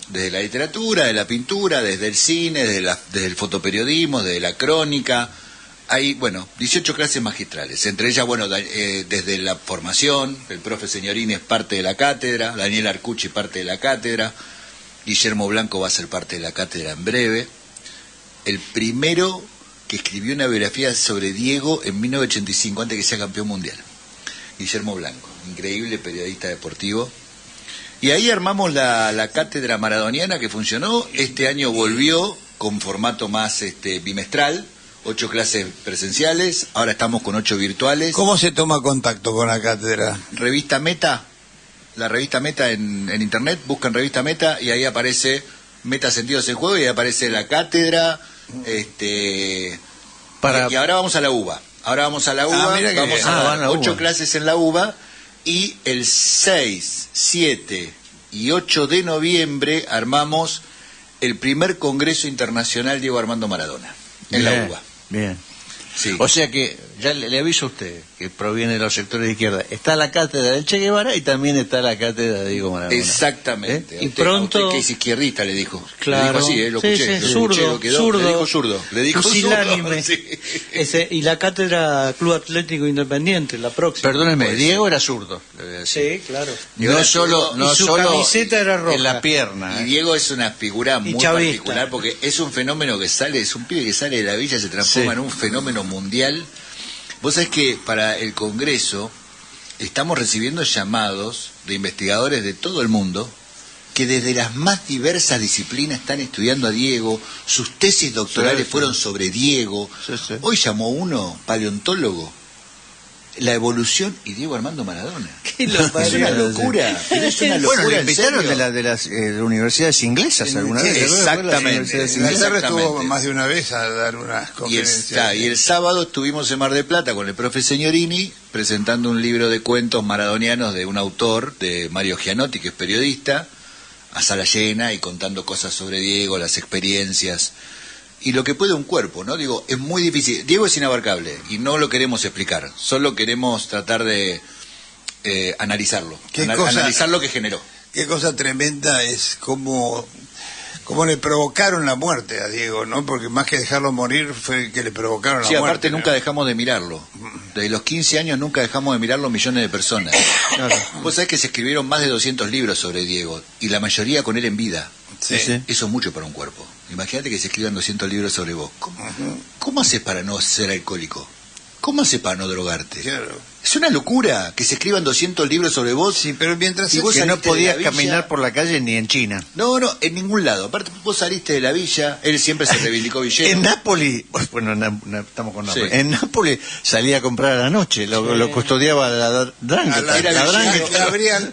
desde la literatura, de la pintura, desde el cine, desde el fotoperiodismo, desde la crónica. Hay, 18 clases magistrales, entre ellas, desde la formación, el profe Signorini es parte de la cátedra, Daniel Arcucci parte de la cátedra, Guillermo Blanco va a ser parte de la cátedra en breve. El primero que escribió una biografía sobre Diego en 1985, antes que sea campeón mundial. Guillermo Blanco, increíble periodista deportivo. Y ahí armamos la cátedra maradoniana que funcionó. Este año volvió con formato más bimestral, 8 clases presenciales, ahora estamos con 8 virtuales. ¿Cómo se toma contacto con la cátedra? Revista Meta, la revista Meta en internet, buscan revista Meta y ahí aparece Meta Sentidos en Juego y ahí aparece la cátedra. Y ahora vamos a la UBA. Vamos a dar 8 clases en la UBA y el 6, 7 y 8 de noviembre armamos el primer Congreso Internacional Diego Armando Maradona en la UBA. Bien. Sí. O sea que, ya le aviso a usted, que proviene de los sectores de izquierda, está la cátedra del Che Guevara y también está la cátedra de Diego Maradona. Exactamente. Y pronto... A usted que es izquierdista, le dijo. Claro. Le dijo así, lo escuché. Sí, zurdo. Le dijo zurdo. Pusilánime. Sí. Y la cátedra Club Atlético Independiente, la próxima. Perdóneme, Diego era zurdo. Le voy a decir. Sí, claro. No solo camiseta era roja. en la pierna. Y Diego es una figura muy chavista. particular porque es un fenómeno que sale, es un pibe que sale de la villa y se transforma en un fenómeno mundial. Vos sabés que para el Congreso estamos recibiendo llamados de investigadores de todo el mundo que desde las más diversas disciplinas están estudiando a Diego, sus tesis doctorales fueron sobre Diego. Sí. Hoy llamó uno, paleontólogo, la evolución y Diego Armando Maradona. Es una locura. Pero es una locura. Bueno, le ¿en invitaron serio? de las universidades inglesas alguna vez. Exactamente. Inglaterra estuvo más de una vez a dar unas conferencias. Y el sábado estuvimos en Mar del Plata con el profe Signorini presentando un libro de cuentos maradonianos de un autor, de Mario Gianotti, que es periodista, a sala llena y contando cosas sobre Diego, las experiencias y lo que puede un cuerpo, ¿no? Digo, es muy difícil. Diego es inabarcable y no lo queremos explicar, solo queremos tratar de analizarlo, analizar lo que generó. Qué cosa tremenda es cómo le provocaron la muerte a Diego, ¿no? Porque más que dejarlo morir fue que le provocaron la Sí, muerte. aparte ¿no? nunca dejamos de mirarlo. Desde los 15 años nunca dejamos de mirarlo millones de personas. Claro. Vos sabés que se escribieron más de 200 libros sobre Diego y la mayoría con él en vida. Sí. Eso es mucho para un cuerpo. Imagínate que se escriban 200 libros sobre vos. ¿Cómo haces para no ser alcohólico? ¿Cómo haces para no drogarte? Claro. Es una locura que se escriban 200 libros sobre vos. Sí, pero mientras Y vos Que no saliste de la podías villa. caminar por la calle ni en China. No, en ningún lado. Aparte, vos saliste de la villa, él siempre se reivindicó villero. En Nápoles, bueno, estamos con Nápoles. Sí. En Nápoles salía a comprar a la noche, lo custodiaba la Drangheta.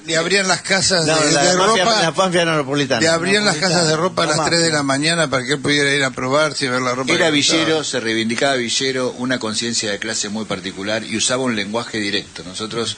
Le abrían las casas No, de la ropa. mafia napolitana. Le abrían las casas de ropa a las No, 3 de la mañana para que él pudiera ir a probarse y ver la ropa. Era que villero, gustaba. se reivindicaba villero, una conciencia de clase muy particular y usaba un lenguaje directo. Nosotros,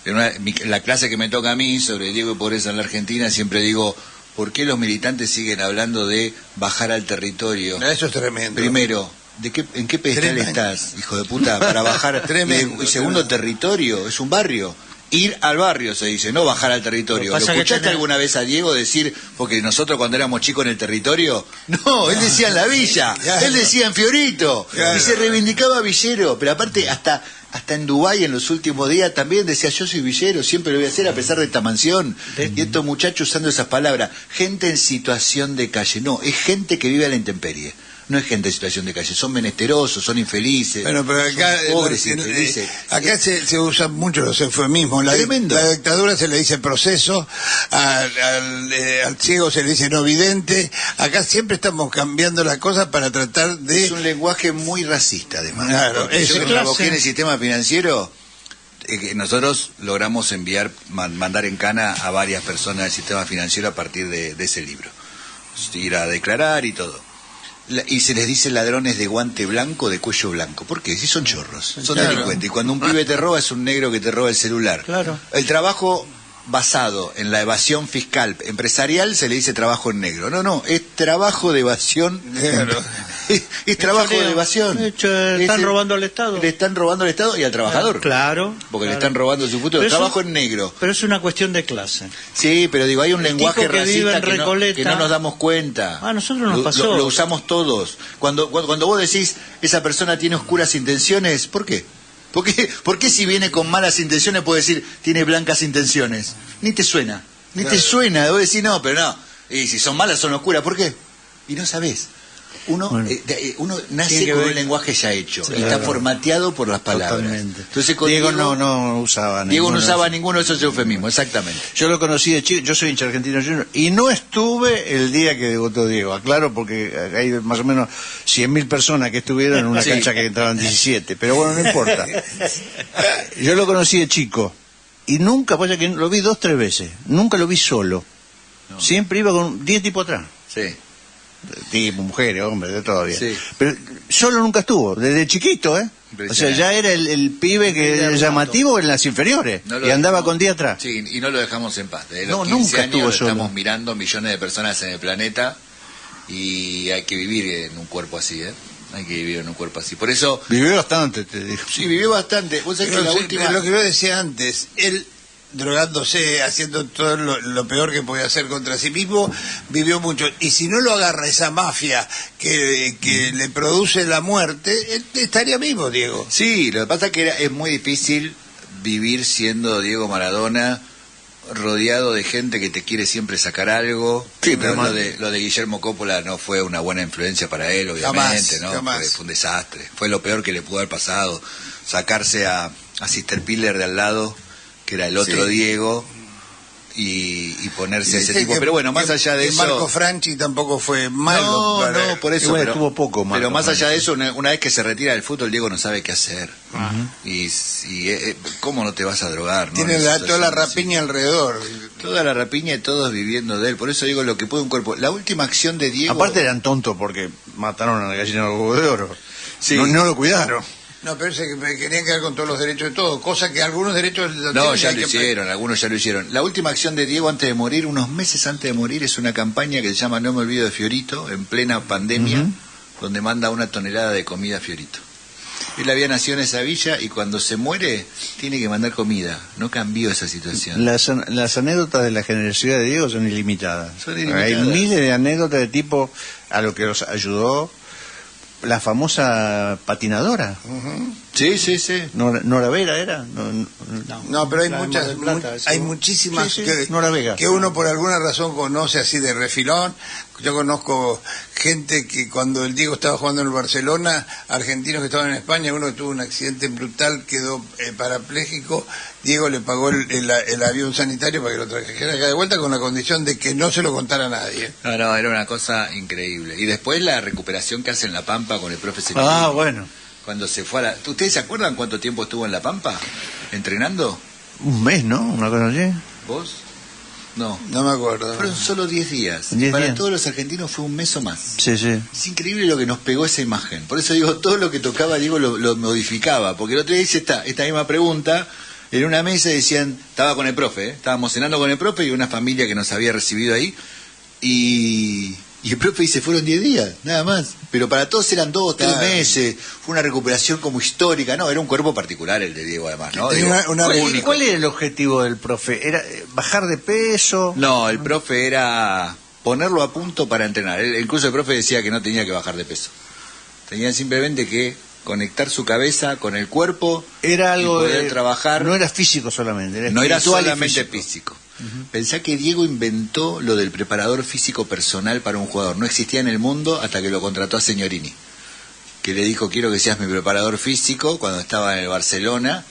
la clase que me toca a mí sobre Diego y pobreza en la Argentina, siempre digo, ¿por qué los militantes siguen hablando de bajar al territorio? Eso es tremendo. Primero, ¿en qué pedestal Tremendo. estás, hijo de puta, para bajar? Tremendo, Y segundo, tremendo. territorio, es un barrio. Ir al barrio, se dice, no bajar al territorio. Lo ¿Lo pasa que escuchaste tenés- alguna vez a Diego decir, porque nosotros cuando éramos chicos en el territorio? No, él decía en la villa, Claro. él decía en Fiorito, Claro. y se reivindicaba villero, pero aparte hasta en Dubái en los últimos días también decía, yo soy villero, siempre lo voy a hacer a pesar de esta mansión. Y estos muchachos usando esas palabras, gente en situación de calle, no, es gente que vive a la intemperie. No es gente en situación de calle, son menesterosos, son infelices, Bueno, pero acá, son pobres, infelices. acá se usan mucho los eufemismos. Tremendo. La dictadura se le dice proceso, al ciego se le dice no vidente. Acá siempre estamos cambiando las cosas para tratar de... Es un lenguaje muy racista, además. Claro, Porque es yo que clase. trabajé en el sistema financiero, que nosotros logramos mandar en cana a varias personas del sistema financiero a partir de ese libro. Ir a declarar y todo. Y se les dice ladrones de guante blanco, de cuello blanco. ¿Por qué? Si son chorros, son Claro. delincuentes. Y cuando un pibe te roba, es un negro que te roba el celular. Claro. El trabajo basado en la evasión fiscal empresarial se le dice trabajo en negro. No, es trabajo de evasión Claro. Es trabajo de evasión. Están robando al Estado. Le están robando al Estado y al trabajador. Claro. Porque claro. le están robando su futuro. Trabajo en negro. Pero es una cuestión de clase. Sí, pero digo, hay un lenguaje tipo que vive racista en Recoleta. que no nos damos cuenta. A nosotros nos pasó. Lo usamos todos. Cuando vos decís, esa persona tiene oscuras intenciones, ¿por qué? ¿Por qué si viene con malas intenciones puede decir, tiene blancas intenciones? Ni te suena. Ni te suena. Vos decís, no, pero no. Y si son malas, son oscuras. ¿Por qué? Y no sabés. Uno nace con un lenguaje ya hecho, está formateado por las palabras. Totalmente. Entonces, con Diego no usaba Diego no usaba ninguno de esos eufemismos, exactamente. Yo lo conocí de chico, yo soy hincha argentino junior, y no estuve el día que debutó Diego, aclaro, porque hay más o menos 100.000 personas que estuvieron en una cancha que entraban 17, pero bueno, no importa. Yo lo conocí de chico, y nunca, pues ya que lo vi 2 o 3 veces, nunca lo vi solo. No. Siempre iba con 10 tipos atrás. Sí. Tipo, mujeres, hombres, de todo bien. Sí. Pero solo nunca estuvo, desde chiquito, ¿eh? O sea, ya era el pibe que era llamativo en las inferiores, y andaba con 10 atrás. Sí, y no lo dejamos en paz. Desde los 15 nunca años estuvo solo. Estamos mirando millones de personas en el planeta y hay que vivir en un cuerpo así, ¿eh? Hay que vivir en un cuerpo así. Por eso... Vivió bastante, te digo. Sí, vivió bastante. Vos sabés que la última... Lo que yo decía antes, él drogándose, haciendo todo lo peor que podía hacer contra sí mismo, vivió mucho. Y si no lo agarra esa mafia que le produce la muerte, él estaría vivo, Diego. Sí, lo que pasa es que es muy difícil vivir siendo Diego Maradona, rodeado de gente que te quiere siempre sacar algo. Sí, pero lo de Guillermo Coppola no fue una buena influencia para él, obviamente, jamás. Fue un desastre. Fue lo peor que le pudo haber pasado. Sacarse a Sister Piller de al lado, que era el otro Diego, y ponerse a ese tipo. Pero bueno, más allá de eso... Marco Franchi tampoco fue malo. No, por eso. Pero tuvo poco más. Pero más allá de eso, una vez que se retira del fútbol, Diego no sabe qué hacer. Y ¿cómo no te vas a drogar? Tiene toda la rapiña alrededor. Toda la rapiña y todos viviendo de él. Por eso digo lo que puede un cuerpo. La última acción de Diego... Aparte eran tontos porque mataron a la gallina del huevo de oro. Sí. No lo cuidaron. No, pero querían quedar con todos los derechos de todo, cosa que algunos derechos... No, ya lo hicieron, algunos ya lo hicieron. La última acción de Diego antes de morir, unos meses antes de morir, es una campaña que se llama No me olvido de Fiorito, en plena pandemia, donde manda 1 tonelada de comida a Fiorito. Él había nacido en esa villa y cuando se muere tiene que mandar comida. No cambió esa situación. Las anécdotas de la generosidad de Diego son ilimitadas. Hay miles de anécdotas de tipo a lo que los ayudó. La famosa patinadora. Sí. Nora Vera era. No, pero hay Plata, hay muchísimas Nora Vega. que uno por alguna razón conoce así de refilón. Yo conozco gente que cuando el Diego estaba jugando en el Barcelona, argentinos que estaban en España, uno tuvo un accidente brutal, quedó parapléjico. Diego le pagó el avión sanitario para que lo trajera acá de vuelta, con la condición de que no se lo contara a nadie. No, era una cosa increíble. Y después la recuperación que hace en La Pampa con el profe Señorini. Ah, bueno. Cuando se fue ¿Ustedes se acuerdan cuánto tiempo estuvo en La Pampa entrenando? Un mes, ¿no? Una cosa así. ¿Vos? No. No me acuerdo. Fueron solo 10 días. 10 Para días. todos los argentinos fue un mes o más. Sí. Es increíble lo que nos pegó esa imagen. Por eso digo, todo lo que tocaba, Diego lo modificaba. Porque el otro día hice esta misma pregunta. En una mesa decían, estaba con el profe, estábamos cenando con el profe y una familia que nos había recibido ahí. Y el profe dice, fueron 10 días, nada más. Pero para todos eran 2 o 3 meses. Fue una recuperación como histórica. No, era un cuerpo particular el de Diego, además, ¿no? ¿Cuál era el objetivo del profe? ¿Era bajar de peso? No, el profe era ponerlo a punto para entrenar. Incluso el profe decía que no tenía que bajar de peso. Tenía simplemente que conectar su cabeza con el cuerpo. Era algo y poder trabajar. No era físico solamente. No era solamente físico. Pensá que Diego inventó lo del preparador físico personal para un jugador. No existía en el mundo hasta que lo contrató a Señorini, que le dijo, quiero que seas mi preparador físico, cuando estaba en el Barcelona.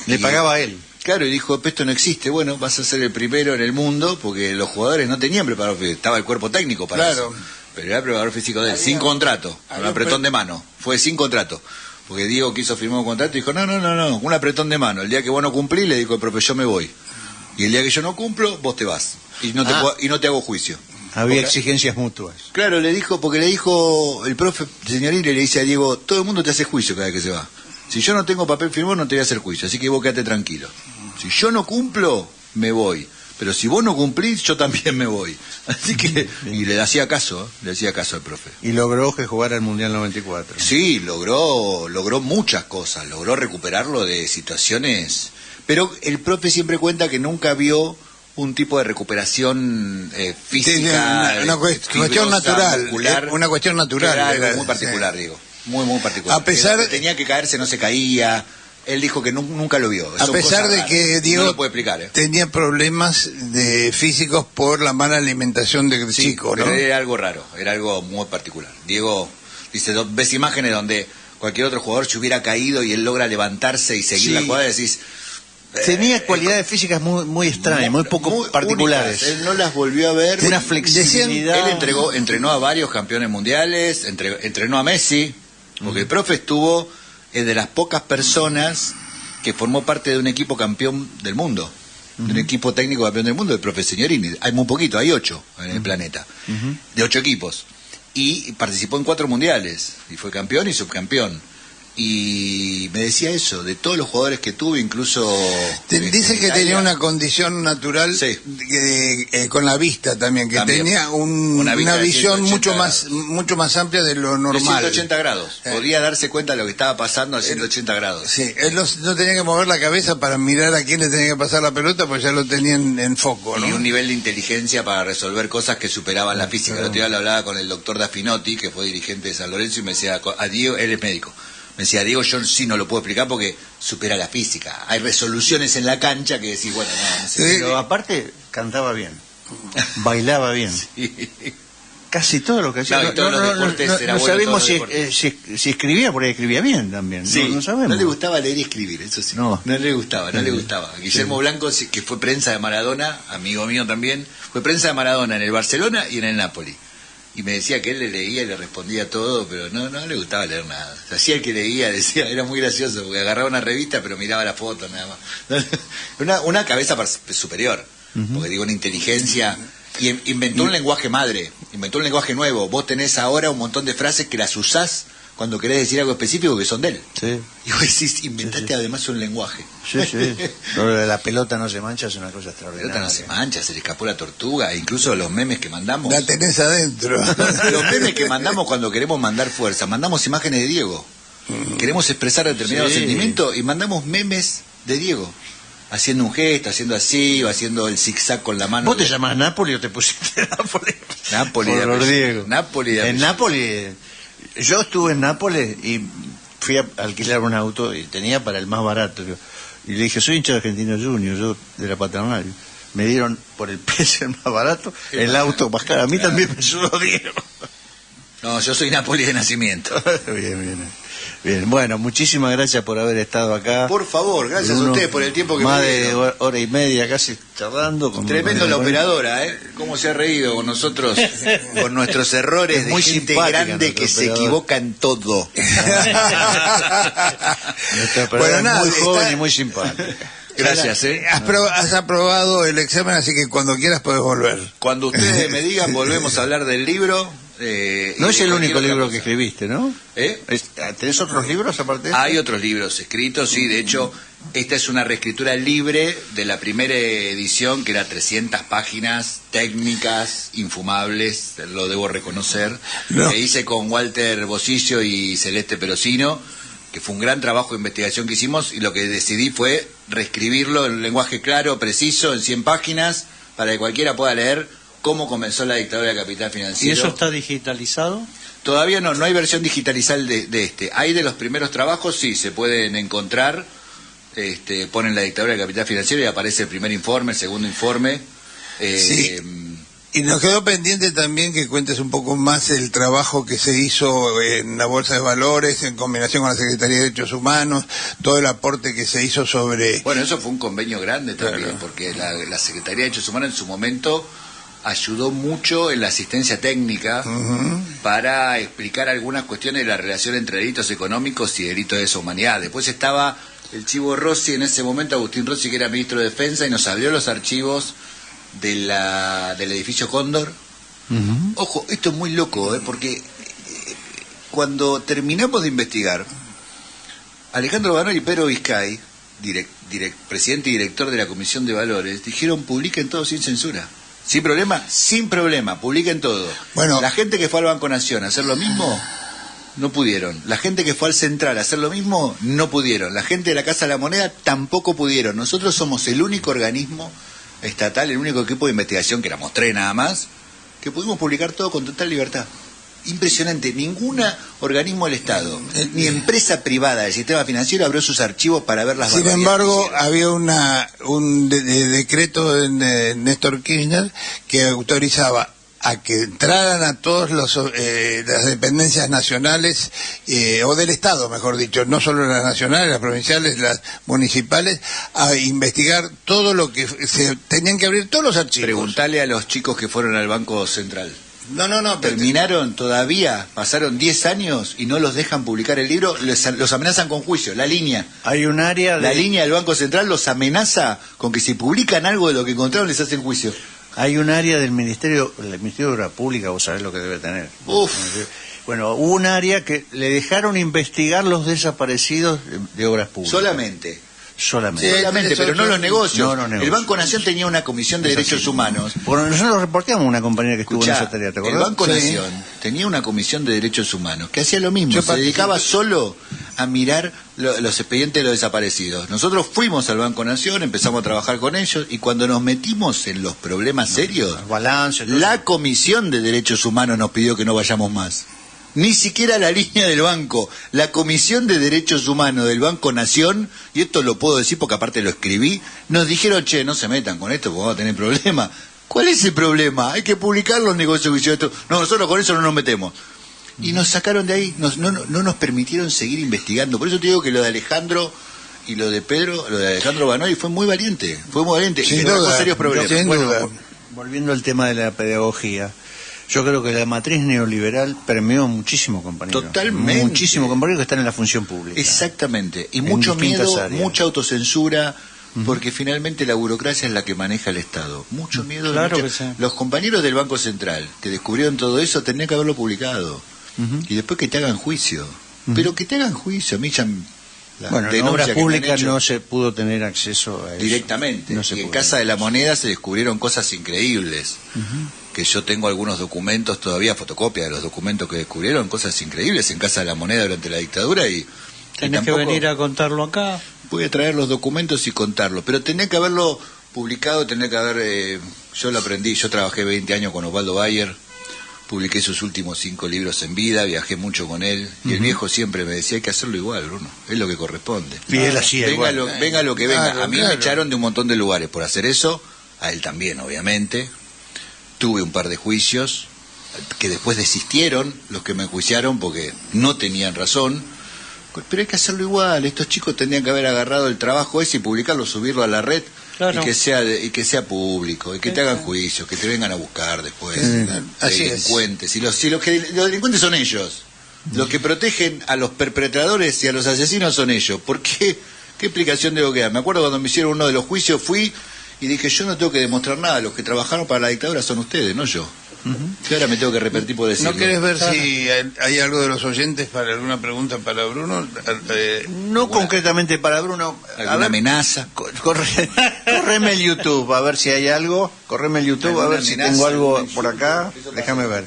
Le pagaba a él. Claro, y dijo, esto no existe. Bueno, vas a ser el primero en el mundo, porque los jugadores no tenían preparador físico. Estaba el cuerpo técnico para eso. Pero era el preparador físico de él, sin contrato, un apretón de mano. Fue sin contrato. Porque Diego quiso firmar un contrato y dijo, no, un apretón de mano. El día que vos no cumplís, le dijo el profe, yo me voy. Y el día que yo no cumplo, vos te vas. Y no te hago juicio. Había exigencias mutuas. Claro, porque le dijo el profe Señorini, le dice a Diego, todo el mundo te hace juicio cada vez que se va. Si yo no tengo papel firmado, no te voy a hacer juicio, así que vos quédate tranquilo. Si yo no cumplo, me voy. pero si vos no cumplís, yo también me voy. Así que, y le hacía caso al profe. Y logró que jugara el Mundial 94. Sí, logró muchas cosas, logró recuperarlo de situaciones, pero el profe siempre cuenta que nunca vio un tipo de recuperación física, una cuestión natural, muscular, una cuestión natural. Era algo muy particular, digo, muy particular. A pesar que tenía que caerse, no se caía. Él dijo que nunca lo vio. A pesar de que Diego no lo puede explicar, tenía problemas físicos por la mala alimentación de chico, ¿no? Pero era algo raro, era algo muy particular. Diego dice, ves imágenes donde cualquier otro jugador se hubiera caído y él logra levantarse y seguir la jugada y decís... Tenía cualidades físicas muy extrañas, muy poco particulares. Únicas. Él no las volvió a ver. Una flexibilidad. Él entrenó a varios campeones mundiales, entrenó a Messi, porque el profe estuvo... es de las pocas personas que formó parte de un equipo campeón del mundo, de un equipo técnico campeón del mundo, el profe Signorini. Hay muy poquito, hay 8 en el planeta, de 8 equipos. Y participó en 4 mundiales, y fue campeón y subcampeón. Y me decía eso, de todos los jugadores que tuve, incluso... Dice que tenía una condición natural con la vista también, que tenía una visión mucho más amplia de lo normal. De 180 grados, podía darse cuenta de lo que estaba pasando a 180 grados. Sí, él no tenía que mover la cabeza para mirar a quién le tenía que pasar la pelota, pues ya lo tenían en foco, ¿no? Y un nivel de inteligencia para resolver cosas que superaban la física. El otro día lo hablaba con el doctor Daffinotti, que fue dirigente de San Lorenzo, y me decía, a Diego, él es médico. Me decía, Diego, yo sí no lo puedo explicar porque supera la física. Hay resoluciones en la cancha que decís, bueno, no sé. Pero aparte, cantaba bien, bailaba bien. Sí. Casi todo lo que hacía. No sabemos si escribía, porque escribía bien también. Sí, no sabemos. No le gustaba leer y escribir, eso sí. No le gustaba. Guillermo Blanco, que fue prensa de Maradona, amigo mío también, fue prensa de Maradona en el Barcelona y en el Napoli. Y me decía que él le leía y le respondía todo, pero no le gustaba leer nada. Se hacía el que leía, decía, era muy gracioso, porque agarraba una revista pero miraba la foto nada más. Una cabeza superior, porque digo, una inteligencia. Y inventó un lenguaje madre, inventó un lenguaje nuevo. Vos tenés ahora un montón de frases que las usás cuando querés decir algo específico que son de él. Sí. Y vos decís, inventaste además un lenguaje. Sí. Lo de la pelota no se mancha es una cosa extraordinaria. La pelota no se mancha, se le escapó la tortuga, incluso los memes que mandamos. La tenés adentro. Los memes que mandamos cuando queremos mandar fuerza, mandamos imágenes de Diego. Queremos expresar determinado sentimiento y mandamos memes de Diego. Haciendo un gesto, haciendo así, o haciendo el zigzag con la mano. ¿Vos te llamás Napoli o te pusiste Napoli? Napoli por los Diego. Napoli en Napoli, yo estuve en Nápoles y fui a alquilar un auto y tenía para el más barato. Y le dije, soy hincha de Argentinos Juniors, yo de la paternal. Me dieron por el precio el más barato el auto más caro. A mí también me lo dieron. No, yo soy Napoli de nacimiento. Bien, bueno, muchísimas gracias por haber estado acá. Por favor, gracias a ustedes por el tiempo que más me dieron. Más de hora y media casi charlando. Tremendo la operadora, ¿eh? Cómo se ha reído con nosotros, con nuestros errores de muy gente grande que se equivoca en todo. Bueno, nada, muy joven y muy simpática. Gracias, Has aprobado el examen, así que cuando quieras puedes volver. Cuando ustedes me digan, volvemos a hablar del libro. No es el único libro que escribiste, ¿no? ¿Eh? ¿Tenés otros libros aparte de Hay otros libros escritos, sí. De hecho, esta es una reescritura libre de la primera edición, que era 300 páginas técnicas, infumables, lo debo reconocer. No. Que hice con Walter Bosicio y Celeste Perosino, que fue un gran trabajo de investigación que hicimos, y lo que decidí fue reescribirlo en un lenguaje claro, preciso, en 100 páginas, para que cualquiera pueda leer cómo comenzó la dictadura del capital financiero. ¿Y eso está digitalizado? Todavía no hay versión digitalizada de este. Hay de los primeros trabajos, sí, se pueden encontrar. Ponen la dictadura del capital financiero y aparece el primer informe, el segundo informe. Sí. Y nos quedó pendiente también que cuentes un poco más el trabajo que se hizo en la Bolsa de Valores, en combinación con la Secretaría de Derechos Humanos, todo el aporte que se hizo sobre... Bueno, eso fue un convenio grande también, porque la Secretaría de Derechos Humanos en su momento ayudó mucho en la asistencia técnica para explicar algunas cuestiones de la relación entre delitos económicos y delitos de lesa humanidad. Después estaba el Chivo Rossi, en ese momento Agustín Rossi, que era ministro de Defensa, y nos abrió los archivos del edificio Cóndor. Ojo, esto es muy loco, porque cuando terminamos de investigar, Alejandro Banol y Pedro Vizcay presidente y director de la Comisión de Valores, dijeron publiquen todo sin censura. ¿Sin problema? Sin problema, publiquen todo. Bueno, la gente que fue al Banco Nación a hacer lo mismo, no pudieron. La gente que fue al Central a hacer lo mismo, no pudieron. La gente de la Casa de la Moneda tampoco pudieron. Nosotros somos el único organismo estatal, el único equipo de investigación, que éramos 3 nada más, que pudimos publicar todo con total libertad. Impresionante, ningún organismo del Estado, ni empresa privada del sistema financiero abrió sus archivos para ver las Sin embargo, había un decreto de Néstor Kirchner que autorizaba a que entraran a todas las dependencias nacionales o del Estado, mejor dicho, no solo las nacionales, las provinciales, las municipales, a investigar todo lo que se tenían que abrir todos los archivos. Preguntale a los chicos que fueron al Banco Central. No. Terminaron todavía, pasaron 10 años y no los dejan publicar el libro, los amenazan con juicio, la línea. Hay un área La línea del Banco Central los amenaza con que si publican algo de lo que encontraron les hacen juicio. Hay un área del Ministerio de Obra Pública, vos sabés lo que debe tener. Uf. Bueno, hubo un área que le dejaron investigar los desaparecidos de obras públicas. Solamente, Solamente. pero no los negocios. No los negocios. El Banco Nación tenía una comisión de derechos humanos. Porque nosotros reporteamos una compañera que estuvo en esa tarea, ¿te acordás? El Banco Sí. Nación tenía una comisión de derechos humanos que hacía lo mismo, se dedicaba solo a mirar los expedientes de los desaparecidos. Nosotros fuimos al Banco Nación, empezamos a trabajar con ellos y cuando nos metimos en los problemas serios, Los balances, la Comisión de Derechos Humanos nos pidió que no vayamos más. Ni siquiera la línea del banco, la Comisión de Derechos Humanos del Banco Nación, y esto lo puedo decir porque aparte lo escribí, nos dijeron, che, no se metan con esto porque vamos a tener problemas. ¿Cuál es el problema? Hay que publicar los negocios que hicieron esto. No, nosotros con eso no nos metemos. Y nos sacaron de ahí, no nos permitieron seguir investigando. Por eso te digo que lo de Alejandro y lo de Pedro, lo de Alejandro Banoy fue muy valiente, Sin y trajo duda, serios problemas. sin Bueno, duda. volviendo al tema de la pedagogía, yo creo que la matriz neoliberal permeó muchísimo compañero. Totalmente. Muchísimo compañero que están en la función pública. Exactamente. Y En mucho distintas miedo, áreas. mucha autocensura, porque finalmente la burocracia es la que maneja el Estado. Mucho miedo. Claro mucha- que sí. Los compañeros del Banco Central que descubrieron todo eso tenían que haberlo publicado. Y después que te hagan juicio. Pero que te hagan juicio. A mí ya la Bueno, en denuncia obras que me han públicas hecho no se pudo tener acceso a eso. directamente. No se Y en pudo. Casa de la Moneda se descubrieron cosas increíbles. Que yo tengo algunos documentos todavía, fotocopia de los documentos que descubrieron, cosas increíbles en Casa de la Moneda durante la dictadura y Tenés que tampoco- venir a contarlo acá. Voy a traer los documentos y contarlo, pero tenía que haberlo publicado, tenía que haber, yo lo aprendí, yo trabajé 20 años con Osvaldo Bayer, publiqué sus últimos 5 libros en vida, viajé mucho con él, y el viejo siempre me decía, hay que hacerlo igual, Bruno, es lo que corresponde. Y él hacía venga, igual. venga lo que venga. Claro, A mí claro. me echaron de un montón de lugares por hacer eso, a él también, obviamente. Tuve un par de juicios que después desistieron los que me enjuiciaron porque no tenían razón. Pero hay que hacerlo igual. Estos chicos tendrían que haber agarrado el trabajo ese y publicarlo, subirlo a la red Claro. y que sea público y que te hagan juicios, que te vengan a buscar después. Así es. Delincuentes. Y los delincuentes son ellos. Los que protegen a los perpetradores y a los asesinos son ellos. ¿Por qué? ¿Qué explicación debo que dar? Me acuerdo cuando me hicieron uno de los juicios, fui y dije, yo no tengo que demostrar nada, los que trabajaron para la dictadura son ustedes, no yo. Y ahora me tengo que repetir por decirlo. ¿No querés ver si hay algo de los oyentes para alguna pregunta para Bruno? No concretamente para Bruno. A ¿Alguna ver, amenaza? Correme el YouTube a ver si hay algo. Correme el YouTube a ¿Alguna ver si amenaza? tengo algo por acá. Déjame ver.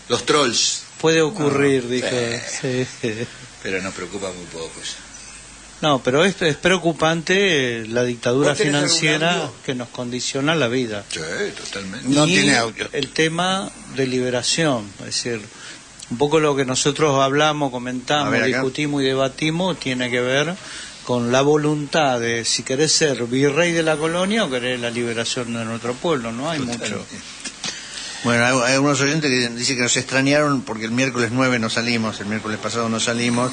Los trolls. Puede ocurrir, dije. Sí. Pero nos preocupa muy poco ya. No, pero es preocupante la dictadura ¿Vos tenés algún financiera audio? que nos condiciona la vida. Sí, totalmente. No Y tiene audio. el tema de liberación, es decir, un poco lo que nosotros hablamos, A comentamos, ver, acá. discutimos y debatimos tiene que ver con la voluntad de si querés ser virrey de la colonia o querés la liberación de nuestro pueblo, no hay mucho. Bueno, hay unos oyentes que dicen que nos extrañaron porque el miércoles 9 no salimos, el miércoles pasado no salimos.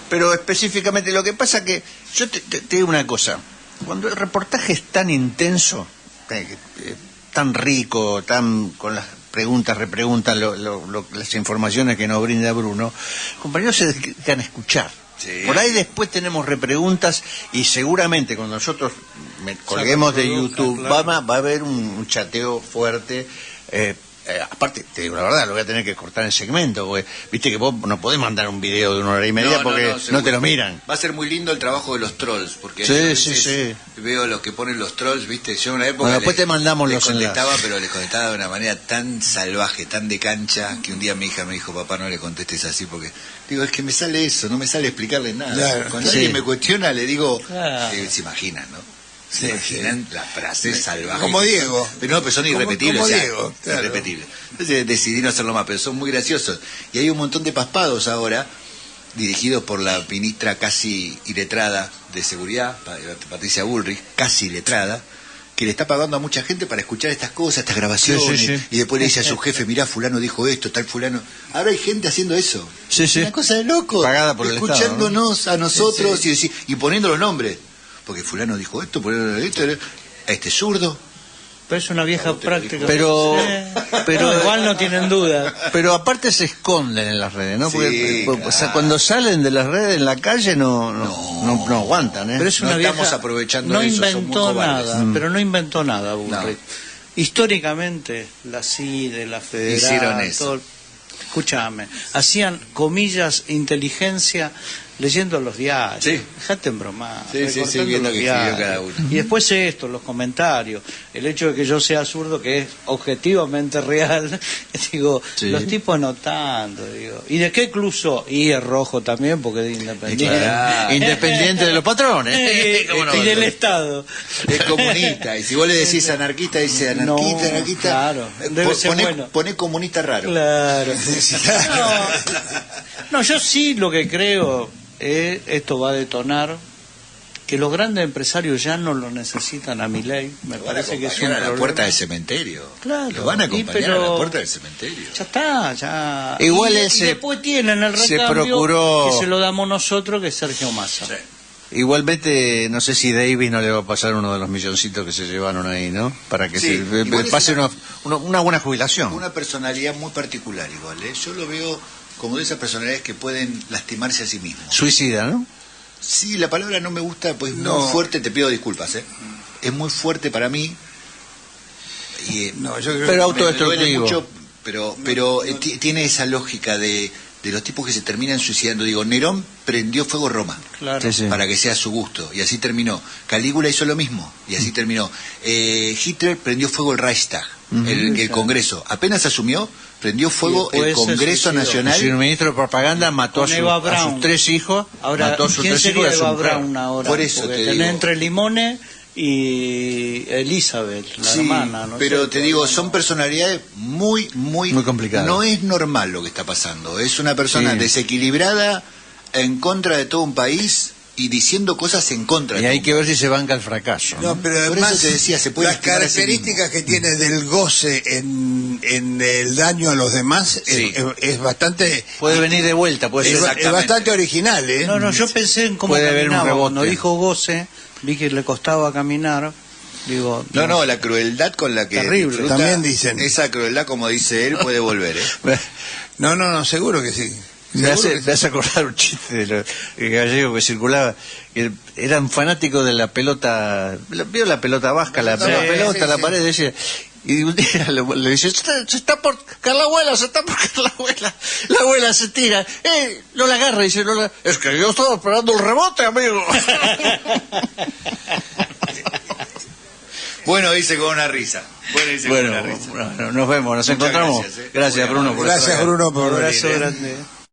Pero específicamente lo que pasa que yo te digo una cosa, cuando el reportaje es tan intenso, tan rico, tan con las preguntas, repreguntas, las informaciones que nos brinda Bruno, compañeros se dedican a escuchar. Sí. Por ahí después tenemos repreguntas y seguramente cuando nosotros colguemos de produzca, YouTube claro. va a haber un chateo fuerte. aparte, te digo la verdad, lo voy a tener que cortar en segmento, porque viste que vos no podés mandar un video de 1 hora y media porque no te lo miran. Va a ser muy lindo el trabajo de los trolls, porque Sí, yo a veces sí. veo lo que ponen los trolls, viste, yo en una época Bueno, después te mandamos les los contestaba, enlaces. pero les contestaba de una manera tan salvaje, tan de cancha, que un día mi hija me dijo, papá, no le contestes así, porque digo, es que me sale eso, no me sale explicarle nada. Claro. Cuando Sí. alguien me cuestiona, le digo, Claro. se imaginan, ¿no? Sí, Se imaginan la frase salvaje. Como Diego. Pero no, pero son irrepetibles. como o sea, Diego, claro. irrepetibles. Entonces decidí no hacerlo más, pero son muy graciosos. Y hay un montón de paspados ahora, dirigidos por la ministra casi iletrada de Seguridad, Patricia Bullrich, casi iletrada, que le está pagando a mucha gente para escuchar estas cosas, estas grabaciones, Sí, sí, sí. y después le dice a su jefe, mirá, fulano dijo esto, tal fulano. Ahora hay gente haciendo eso. Sí, sí. Una cosa de loco. Pagada por el Estado, escuchándonos a nosotros y poniendo los nombres. Porque fulano dijo esto, fulano esto, este zurdo. Pero es una vieja práctica. Pero- No, igual no tienen duda. Pero aparte se esconden en las redes, ¿no? Porque Sí, o sea, claro. cuando salen de las redes en la calle no aguantan, ¿eh? Pero es No una vieja, estamos aprovechando no eso, son muy inventó cobardes. nada, pero no inventó nada, Bullrich. No. Históricamente, la CIDE, la Federal, Hicieron eso. todo- escúchame, hacían comillas inteligencia leyendo los diarios. Sí. Dejate en bromar. Sí, sí, sí, recortando viendo los que escribió diarios. cada uno. Y después esto, los comentarios, el hecho de que yo sea zurdo, que es objetivamente real, digo, Sí. los tipos anotando, digo. ¿Y de qué club sos? Y es rojo también, porque es independiente. Claro. Independiente de los patrones. ¿Cómo no? Y del Estado. Es comunista. Y si vos le decís anarquista, dice anarquista, No, anarquista. claro, debe ser bueno. Poné comunista raro. Claro. No, yo sí lo que creo es, esto va a detonar, que los grandes empresarios ya no lo necesitan a Milei. Me Lo van a parece que es un acompañar a la problema. puerta del cementerio. Claro. Lo van a Y acompañar pero- a la puerta del cementerio. Ya está, ya. Igual y, él y se- después tienen el se recambio procuró- que se lo damos nosotros, que es Sergio Massa. Sí. Igualmente, no sé si Davis no le va a pasar uno de los milloncitos que se llevaron ahí, ¿no? Para que Sí, se igual es pase una- una buena jubilación. Una personalidad muy particular igual, ¿eh? Yo lo veo como de esas personalidades que pueden lastimarse a sí mismos. Suicida, ¿no? Sí, la palabra no me gusta, pues No. muy fuerte, te pido disculpas, ¿eh? Es muy fuerte para mí. Y, No, yo creo Pero me duele autodestructivo. mucho, pero tiene esa lógica de los tipos que se terminan suicidando. Digo, Nerón prendió fuego Roma. Claro. Sí, sí. Para que sea a su gusto, y así terminó. Calígula hizo lo mismo, y así terminó. Hitler prendió fuego el Reichstag, el Congreso. Apenas asumió, prendió fuego Y después el se Congreso suicidó. Nacional. Si un ministro de propaganda mató a, Con Eva a Braun. sus 3 hijos, Ahora, mató a sus ¿quién 3 hijos y sería a su Eva mujer. Braun ahora? Por eso Porque te tenés digo. entre Limones y Elizabeth, la Sí, hermana. ¿no? pero sé, te digo, bueno. son personalidades muy Muy complicadas. No es normal lo que está pasando. Es una persona Sí. desequilibrada en contra de todo un país y diciendo cosas en contra de Y todo hay un que ver si se banca el fracaso. No, pero Por además eso te decía, se puede las lastimar a sí características que tiene del goce en el daño a los demás Sí. es bastante Puede venir de vuelta, puede es, ser. es bastante original, ¿eh? No, yo pensé en cómo Puede haber un caminaba. rebote. Cuando dijo goce, vi que le costaba caminar. Digo, No, la crueldad con la que Terrible. disfruta, También dicen. esa crueldad, como dice él, puede volver, ¿eh? No, seguro que sí. Me Seguro que sí. hace acordar un chiste de los gallegos que circulaba, que eran fanáticos de la pelota, vio la pelota vasca, la Sí, pelota, sí, la sí. pared, decía, y un día le dice, se está por caer la abuela, se está por caer la abuela se tira, no la agarra, dice, no la, es que yo estaba esperando el rebote, amigo. Bueno, dice con una risa. Bueno, nos vemos, nos Muchas encontramos. gracias, Gracias, Muy Bruno. amable. por Gracias, estar acá. Bruno, por un abrazo venir, ¿eh? grande.